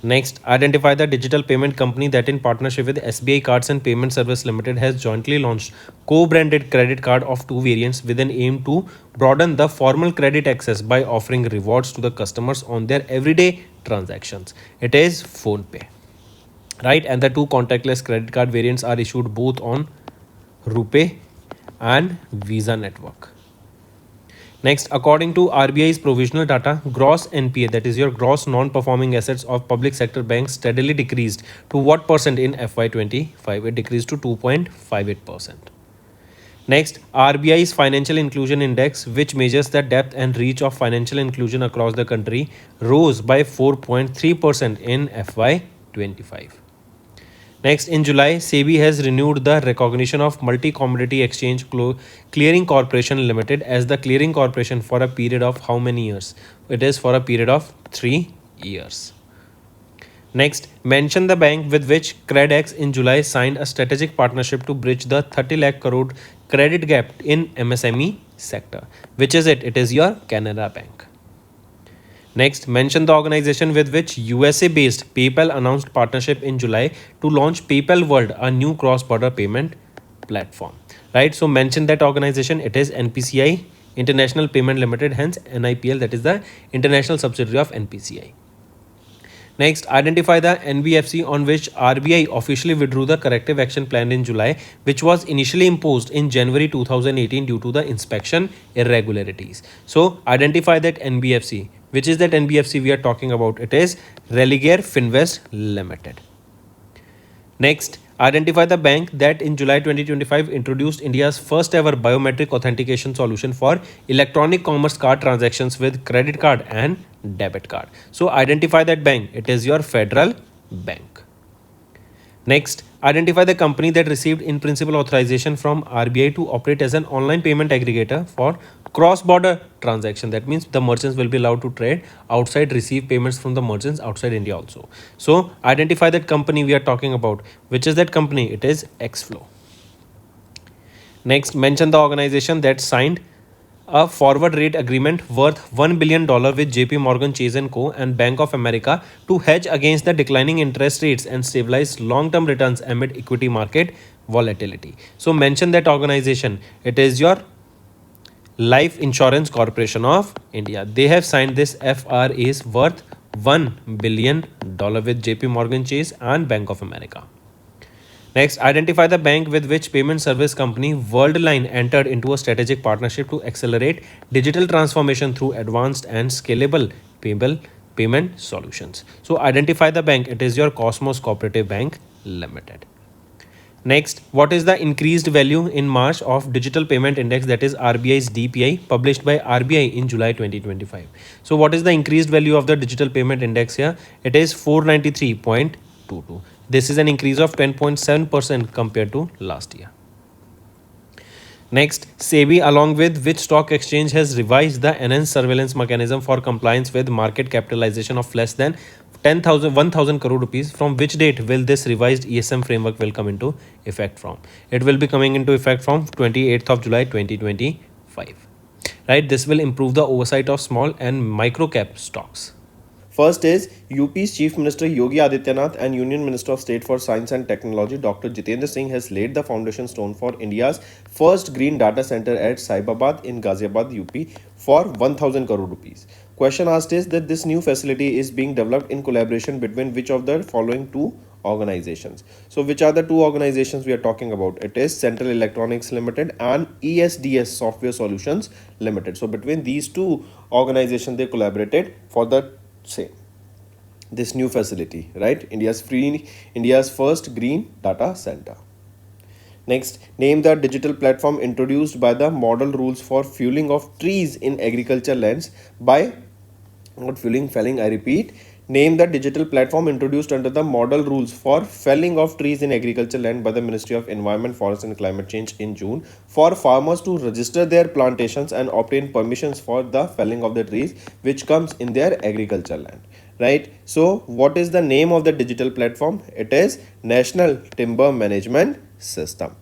Next, identify the digital payment company that in partnership with SBI Cards and Payment Service Limited has jointly launched co-branded credit card of 2 variants with an aim to broaden the formal credit access by offering rewards to the customers on their everyday transactions. It is PhonePe. Right, and the 2 contactless credit card variants are issued both on RuPay and Visa network. Next, according to RBI's provisional data, gross NPA, that is your gross non-performing assets of public sector banks, steadily decreased to what percent in FY25? It decreased to 2.58%. Next, RBI's Financial Inclusion Index, which measures the depth and reach of financial inclusion across the country, rose by 4.3% in FY25. Next, in July, SEBI has renewed the recognition of Multi-Commodity Exchange Clearing Corporation Limited as the clearing corporation for a period of how many years? It is for a period of 3 years. Next, mention the bank with which CredX in July signed a strategic partnership to bridge the 30 lakh crore credit gap in MSME sector. Which is it? It is your Canara Bank. Next, mention the organization with which USA-based PayPal announced partnership in July to launch PayPal World, a new cross-border payment platform. Right, so mention that organization. It is NPCI, International Payment Limited, hence NIPL, that is the international subsidiary of NPCI. Next, identify the NBFC on which RBI officially withdrew the corrective action plan in July, which was initially imposed in January 2018 due to the inspection irregularities. So, identify that NBFC. Which is that NBFC we are talking about? It is Religare Finvest Limited. Next, identify the bank that in July 2025 introduced India's first ever biometric authentication solution for electronic commerce card transactions with credit card and debit card. So identify that bank. It is your Federal Bank. Next, identify the company that received in principle authorization from RBI to operate as an online payment aggregator for cross-border transaction. That means the merchants will be allowed to trade outside, receive payments from the merchants outside India also. So identify that company we are talking about. Which is that company? It is Xflow. Next, mention the organization that signed a forward rate agreement worth $1 billion with JP Morgan Chase & Co. and Bank of America to hedge against the declining interest rates and stabilize long-term returns amid equity market volatility. So mention that organization. It is your Life Insurance Corporation of India. They have signed this FRAs worth $1 billion with JP Morgan Chase and Bank of America. Next, identify the bank with which payment service company Worldline entered into a strategic partnership to accelerate digital transformation through advanced and scalable payment solutions. So identify the bank. It is your Cosmos Cooperative Bank Limited. Next, what is the increased value in March of Digital Payment Index, that is RBI's DPI, published by RBI in July 2025. So what is the increased value of the Digital Payment Index here? It is 493.22. This is an increase of 10.7% compared to last year. Next, SEBI along with which stock exchange has revised the enhanced surveillance mechanism for compliance with market capitalization of less than 1,000 crore rupees. From which date will this revised ESM framework will come into effect from? It will be coming into effect from 28th of July 2025. Right, this will improve the oversight of small and micro cap stocks. First is UP's Chief Minister Yogi Adityanath and Union Minister of State for Science and Technology Dr. Jitendra Singh has laid the foundation stone for India's first green data center at Saibabad in Ghaziabad, UP for 1,000 crore rupees. Question asked is that this new facility is being developed in collaboration between which of the following two organizations. So which are the two organizations we are talking about? It is Central Electronics Limited and ESDS Software Solutions Limited. So between these two organizations they collaborated for the this new facility, right? India's first green data center. Next, name the digital platform introduced by the model rules for fueling of trees in agriculture lands by not felling, I repeat. Name the digital platform introduced under the model rules for felling of trees in agriculture land by the Ministry of Environment, Forest and Climate Change in June for farmers to register their plantations and obtain permissions for the felling of the trees which comes in their agriculture land. Right? So, what is the name of the digital platform? It is National Timber Management System.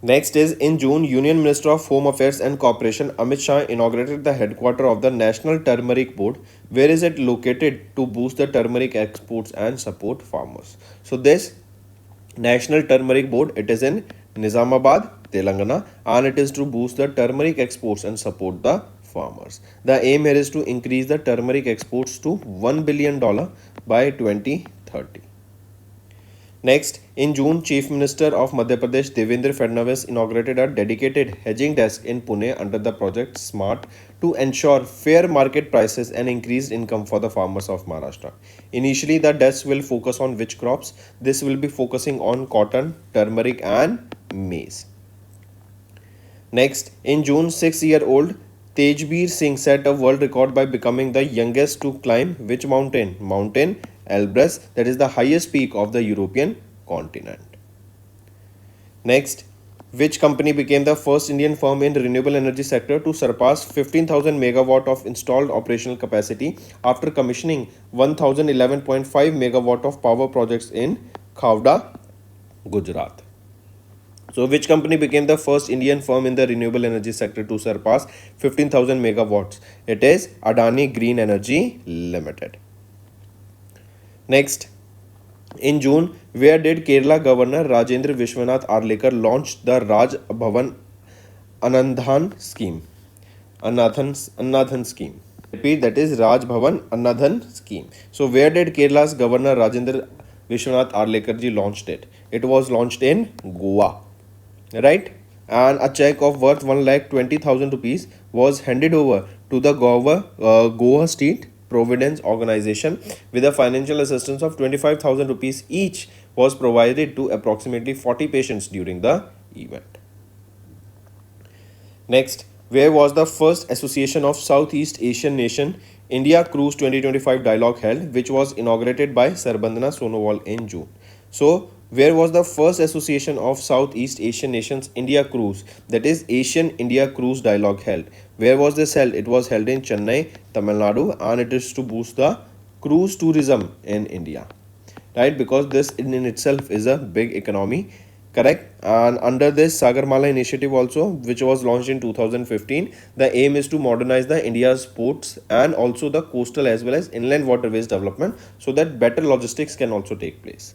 Next is in June, Union Minister of Home Affairs and Cooperation Amit Shah inaugurated the headquarters of the National Turmeric Board. Where is it located? To boost the turmeric exports and support farmers. So this National Turmeric Board, it is in Nizamabad, Telangana, and it is to boost the turmeric exports and support the farmers. The aim here is to increase the turmeric exports to $1 billion by 2030. Next, in June, Chief Minister of Madhya Pradesh Devendra Fadnavis inaugurated a dedicated hedging desk in Pune under the project SMART to ensure fair market prices and increased income for the farmers of Maharashtra. Initially, the desk will focus on which crops? This will be focusing on cotton, turmeric and maize. Next, in June, 6-year-old Tejbir Singh set a world record by becoming the youngest to climb which mountain? Mountain Elbrus, that is the highest peak of the European continent. Next, which company became the first Indian firm in the renewable energy sector to surpass 15,000 megawatt of installed operational capacity after commissioning 1,011.5 megawatt of power projects in Khavda, Gujarat. So, which company became the first Indian firm in the renewable energy sector to surpass 15,000 megawatts? It is Adani Green Energy Limited. Next, in June, where did Kerala Governor Rajendra Vishwanath Arlekar launch the Raj Bhavan Anandhan scheme? Anandhan scheme. Repeat, that is Raj Bhavan Anandhan scheme. So, where did Kerala's Governor Rajendra Vishwanath Arlekar ji launched it? It was launched in Goa, right? And a check of worth 1,20,000 rupees was handed over to the Goa State Providence Organization with a financial assistance of 25,000 rupees each was provided to approximately 40 patients during the event. Next, where was the first Association of Southeast Asian Nation India Cruise 2025 dialogue held, which was inaugurated by Sarbandana Sonowal in June? So, where was the first Association of Southeast Asian Nations India Cruise, that is Asian India Cruise dialogue held? Where was this held? It was held in Chennai, Tamil Nadu, and it is to boost the cruise tourism in India, right? Because this in itself is a big economy, correct? And under this Sagarmala initiative also, which was launched in 2015, the aim is to modernize the India's ports and also the coastal as well as inland waterways development so that better logistics can also take place.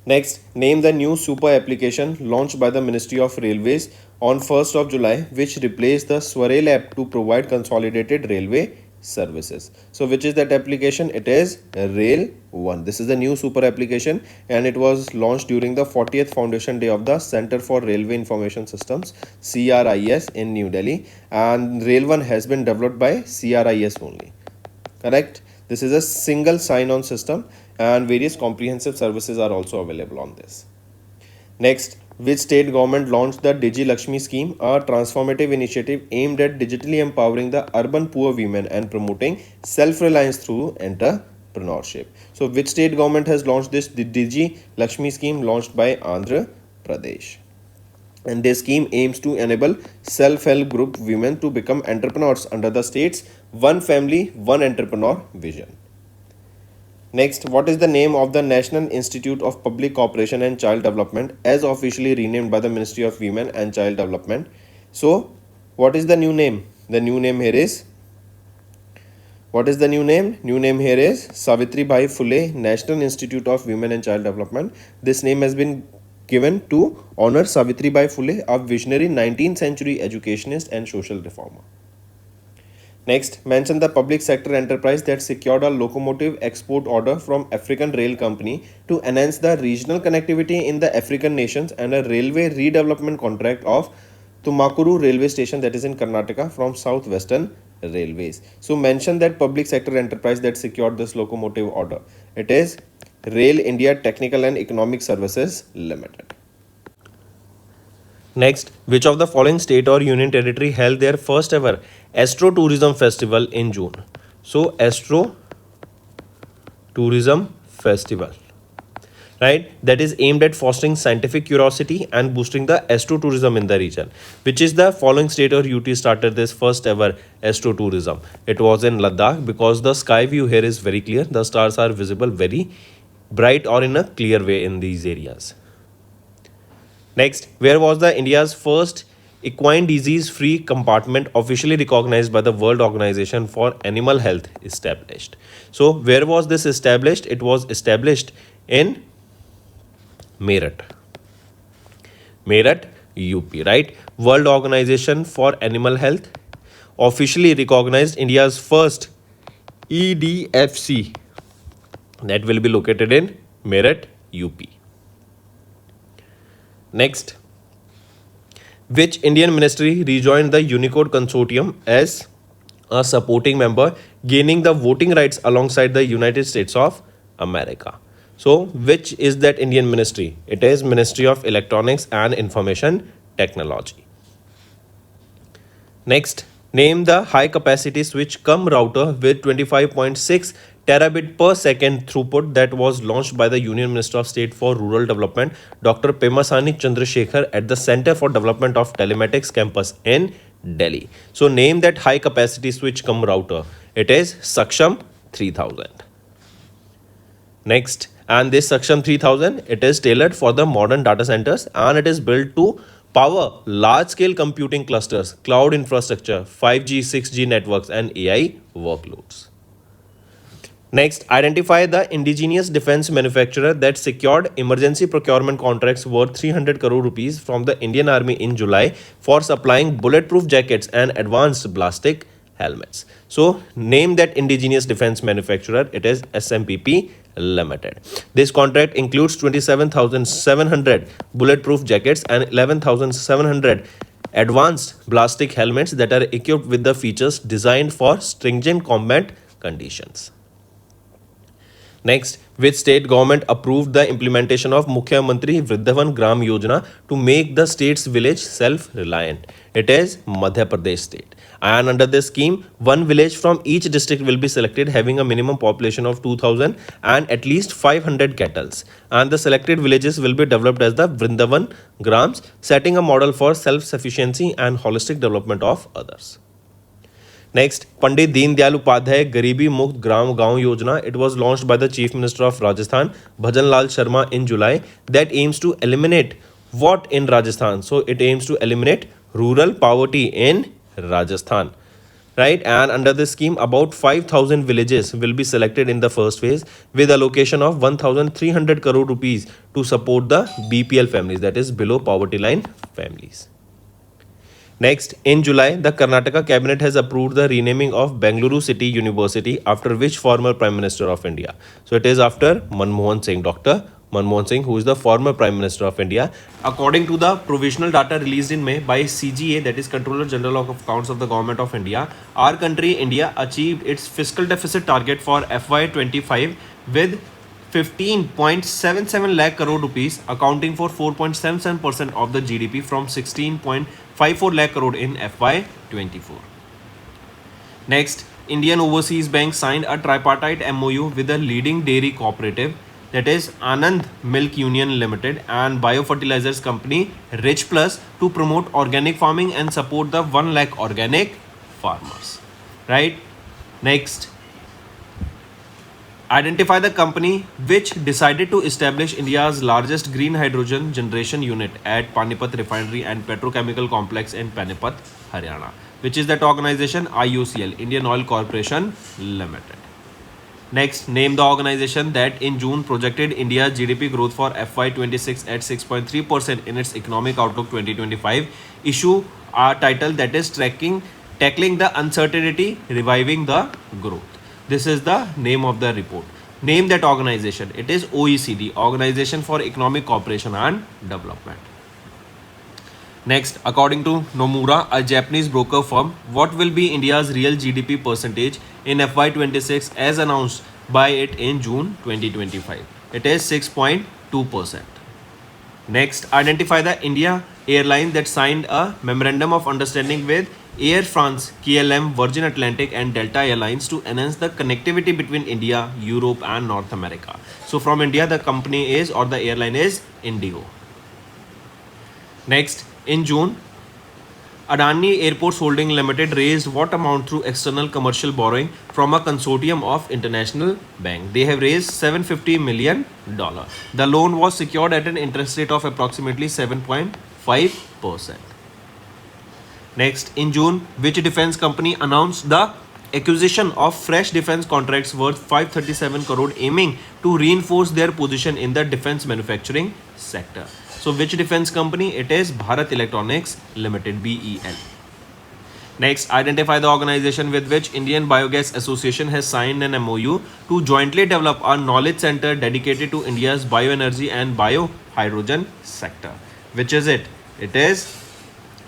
Next, name the new super application launched by the Ministry of Railways on 1st of July, which replaced the Swarail app to provide consolidated railway services. So which is that application? It is Rail 1. This is the new super application and it was launched during the 40th Foundation Day of the Center for Railway Information Systems CRIS in New Delhi, and Rail 1 has been developed by CRIS only, correct? This is a single sign-on system and various comprehensive services are also available on this. Next, which state government launched the Digi Lakshmi scheme, a transformative initiative aimed at digitally empowering the urban poor women and promoting self-reliance through entrepreneurship? So which state government has launched this? The Digi Lakshmi scheme launched by Andhra Pradesh. And this scheme aims to enable self-help group women to become entrepreneurs under the state's One Family, One Entrepreneur vision. Next, what is the name of the National Institute of Public Cooperation and Child Development as officially renamed by the Ministry of Women and Child Development? So, what is the new name? The new name here is, what is the new name? New name here is Savitribai Phule National Institute of Women and Child Development. This name has been given to honor Savitribai Phule, a visionary 19th century educationist and social reformer. Next, mention the public sector enterprise that secured a locomotive export order from African Rail Company to enhance the regional connectivity in the African nations, and a railway redevelopment contract of Tumakuru railway station, that is in Karnataka, from Southwestern Railways. So mention that public sector enterprise that secured this locomotive order. It is Rail India Technical and Economic Services Limited. Next, which of the following state or union territory held their first ever Astro Tourism Festival in June? So, Astro Tourism Festival, right? That is aimed at fostering scientific curiosity and boosting the astrotourism in the region. Which is the following state or UT started this first ever astrotourism? It was in Ladakh, because the sky view here is very clear. The stars are visible very bright or in a clear way in these areas. Next, where was the India's first equine disease-free compartment officially recognized by the World Organization for Animal Health established? So, where was this established? It was established in Meerut, UP, right? World Organization for Animal Health officially recognized India's first EDFC that will be located in Meerut, UP. Next, which Indian ministry rejoined the Unicode Consortium as a supporting member, gaining the voting rights alongside the United States of America? So, which is that Indian ministry? It is Ministry of Electronics and Information Technology. Next, name the high capacity switch cum router with 25.6 terabit per second throughput that was launched by the Union Minister of State for Rural Development, Dr. Pemasani Chandrasekhar, at the Center for Development of Telematics campus in Delhi. So name that high capacity switch cum router. It is Saksham 3000. Next, and this Saksham 3000, it is tailored for the modern data centers and it is built to power large-scale computing clusters, cloud infrastructure, 5G, 6G networks and AI workloads. Next, identify the indigenous defense manufacturer that secured emergency procurement contracts worth 300 crore rupees from the Indian Army in July for supplying bulletproof jackets and advanced ballistic helmets. So, name that indigenous defense manufacturer. It is SMPP Limited. This contract includes 27,700 bulletproof jackets and 11,700 advanced ballistic helmets that are equipped with the features designed for stringent combat conditions. Next, which state government approved the implementation of Mukhya Mantri Vridhavan Gram Yojana to make the state's village self-reliant? It is Madhya Pradesh state. And under this scheme, one village from each district will be selected having a minimum population of 2000 and at least 500 cattle. And the selected villages will be developed as the Vrindavan Grams, setting a model for self-sufficiency and holistic development of others. Next, Pandit Deen Dayal Upadhyay Garibi Mukt Gram Gaon Yojana. It was launched by the Chief Minister of Rajasthan, Bhajan Lal Sharma, in July. That aims to eliminate what in Rajasthan? So it aims to eliminate rural poverty in Rajasthan. Right, and under this scheme, about 5,000 villages will be selected in the first phase with allocation of 1,300 crore rupees to support the BPL families, that is below poverty line families. Next, in July, the Karnataka cabinet has approved the renaming of Bengaluru City University, after which former Prime Minister of India. So it is after Manmohan Singh, Dr. Manmohan Singh, who is the former Prime Minister of India. According to the provisional data released in May by CGA, that is Controller General of Accounts of the Government of India, our country, India, achieved its fiscal deficit target for FY25 with 15.77 lakh crore rupees, accounting for 4.77% of the GDP from 16.54 lakh crore in FY24. Next, Indian Overseas Bank signed a tripartite MOU with a leading dairy cooperative, that is Anand Milk Union Limited, and biofertilizers company Rich Plus to promote organic farming and support the 1 lakh organic farmers. Right? Next, identify the company which decided to establish India's largest green hydrogen generation unit at Panipat Refinery and Petrochemical Complex in Panipat, Haryana, which is that organization IOCL, Indian Oil Corporation Limited. Next, name the organization that in June projected India's GDP growth for FY26 at 6.3% in its Economic Outlook 2025. Issue a title, that is Tackling the Uncertainty, Reviving the Growth. This is the name of the report. Name that organization. It is OECD, Organization for Economic Cooperation and Development. Next, according to Nomura, a Japanese broker firm, what will be India's real GDP percentage in FY26 as announced by it in June 2025? It is 6.2%. Next, identify the India airline that signed a memorandum of understanding with Air France, KLM, Virgin Atlantic and Delta Airlines to enhance the connectivity between India, Europe and North America. So from India, the company is, or the airline is, Indigo. Next, in June, Adani Airports Holding Limited raised what amount through external commercial borrowing from a consortium of international bank. They have raised $750 million. The loan was secured at an interest rate of approximately 7.5%. Next, in June, which defense company announced the acquisition of fresh defense contracts worth 537 crore, aiming to reinforce their position in the defense manufacturing sector? So which defense company? It is Bharat Electronics Limited, BEL. Next, identify the organization with which Indian Biogas Association has signed an MOU to jointly develop a knowledge center dedicated to India's bioenergy and biohydrogen sector. Which is it? It is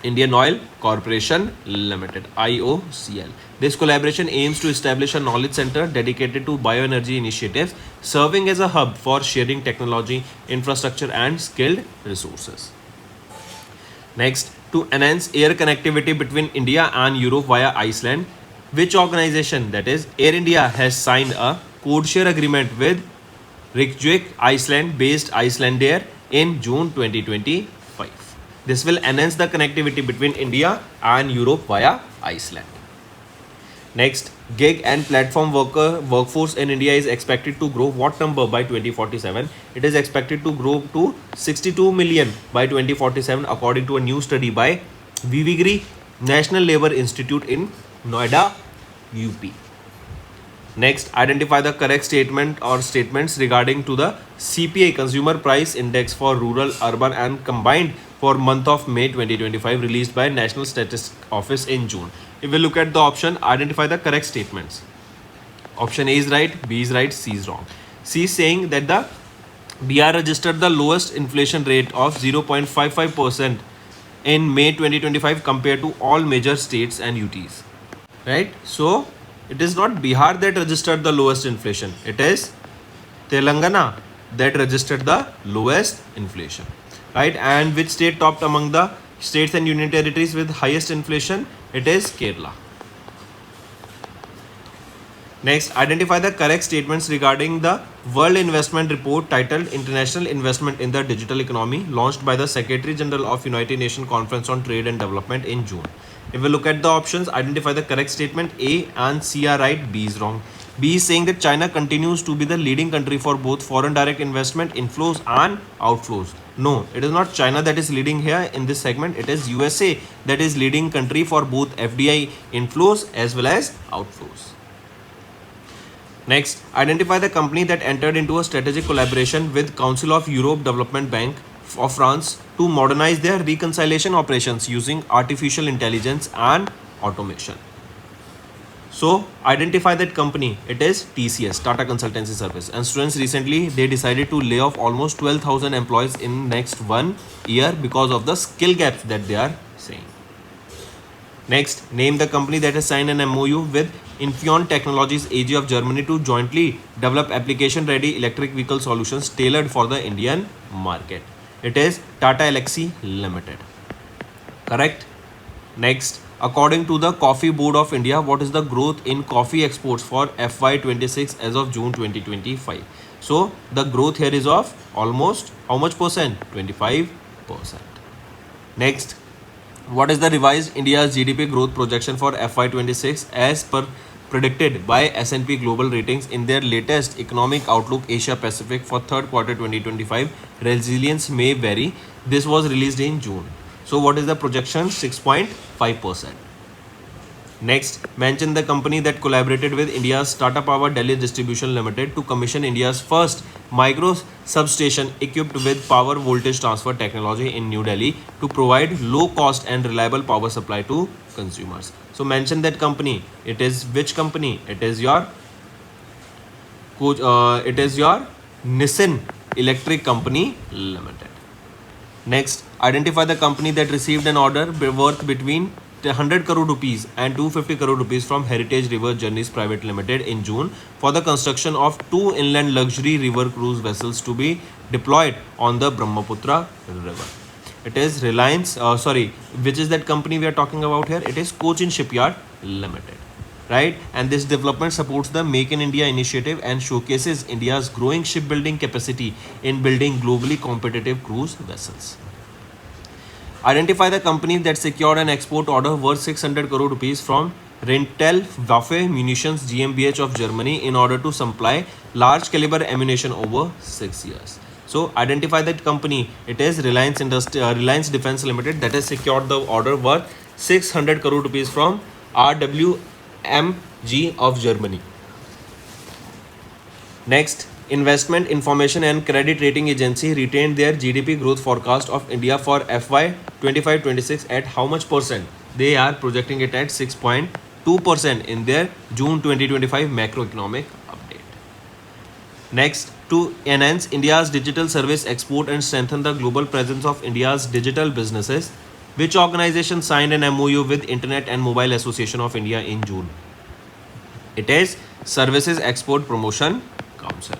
Indian Oil Corporation Limited, IOCL. This collaboration aims to establish a knowledge center dedicated to bioenergy initiatives, serving as a hub for sharing technology, infrastructure and skilled resources. Next, to enhance air connectivity between India and Europe via Iceland, which organization, that is Air India, has signed a codeshare agreement with Reykjavik, Iceland-based Icelandair in June 2025. This will enhance the connectivity between India and Europe via Iceland. Next, gig and platform workforce in India is expected to grow what number by 2047? It is expected to grow to 62 million by 2047, according to a new study by Vivigri National Labour Institute in Noida, UP. Next, identify the correct statement or statements regarding to the CPI, Consumer Price Index for rural, urban and combined for month of May 2025, released by National Statistics Office in June. If we look at the option, identify the correct statements. Option A is right, B is right, C is wrong. C is saying that the BR registered the lowest inflation rate of 0.55% in May 2025 compared to all major states and UTs. Right? So it is not Bihar that registered the lowest inflation. It is Telangana that registered the lowest inflation. Right? And which state topped among the states and union territories with highest inflation? It is Kerala. Next, identify the correct statements regarding the World Investment Report titled International Investment in the Digital Economy, launched by the Secretary General of United Nations Conference on Trade and Development in June. If we look at the options, identify the correct statement. A and C are right, B is wrong. B is saying that China continues to be the leading country for both foreign direct investment inflows and outflows. No, it is not China that is leading here in this segment. It is USA that is leading country for both FDI inflows as well as outflows. Next, identify the company that entered into a strategic collaboration with Council of Europe Development Bank of France to modernize their reconciliation operations using artificial intelligence and automation. So, identify that company. It is TCS, Tata Consultancy Service. And students, recently they decided to lay off almost 12,000 employees in next 1 year because of the skill gaps that they are saying. Next, name the company that has signed an MOU with Infineon Technologies AG of Germany to jointly develop application-ready electric vehicle solutions tailored for the Indian market. It is Tata Elxsi Limited. Correct? Next, according to the Coffee Board of India, what is the growth in coffee exports for FY26 as of June 2025? So, the growth here is of almost how much percent? 25%. Next, what is the revised India's GDP growth projection for FY26 as per predicted by S&P Global Ratings in their latest Economic Outlook Asia Pacific for third quarter 2025? Resilience may vary. This was released in June. So what is the projection? 6.5%. Next, mention the company that collaborated with India's Tata Power Delhi Distribution Limited to commission India's first micro substation equipped with power voltage transfer technology in New Delhi to provide low cost and reliable power supply to consumers. So mention that company. It is which company? It is your Nissan Electric Company Limited. Next, identify the company that received an order worth between 100 crore rupees and 250 crore rupees from Heritage River Journeys Private Limited in June for the construction of 2 inland luxury river cruise vessels to be deployed on the Brahmaputra River. It is Reliance, which is that company we are talking about here? It is Cochin Shipyard Limited, right? And this development supports the Make in India initiative and showcases India's growing shipbuilding capacity in building globally competitive cruise vessels. Identify the company that secured an export order worth 600 crore rupees from Rheinmetall Waffe Munitions GmbH of Germany in order to supply large caliber ammunition over 6 years. So identify that company. It is Reliance Defense Limited that has secured the order worth 600 crore rupees from RWMG of Germany. Next, Investment Information and Credit Rating Agency retained their GDP growth forecast of India for FY 25-26 at how much percent? They are projecting it at 6.2% in their June 2025 macroeconomic update. Next, to enhance India's digital service export and strengthen the global presence of India's digital businesses, which organization signed an MOU with Internet and Mobile Association of India in June? It is Services Export Promotion Council.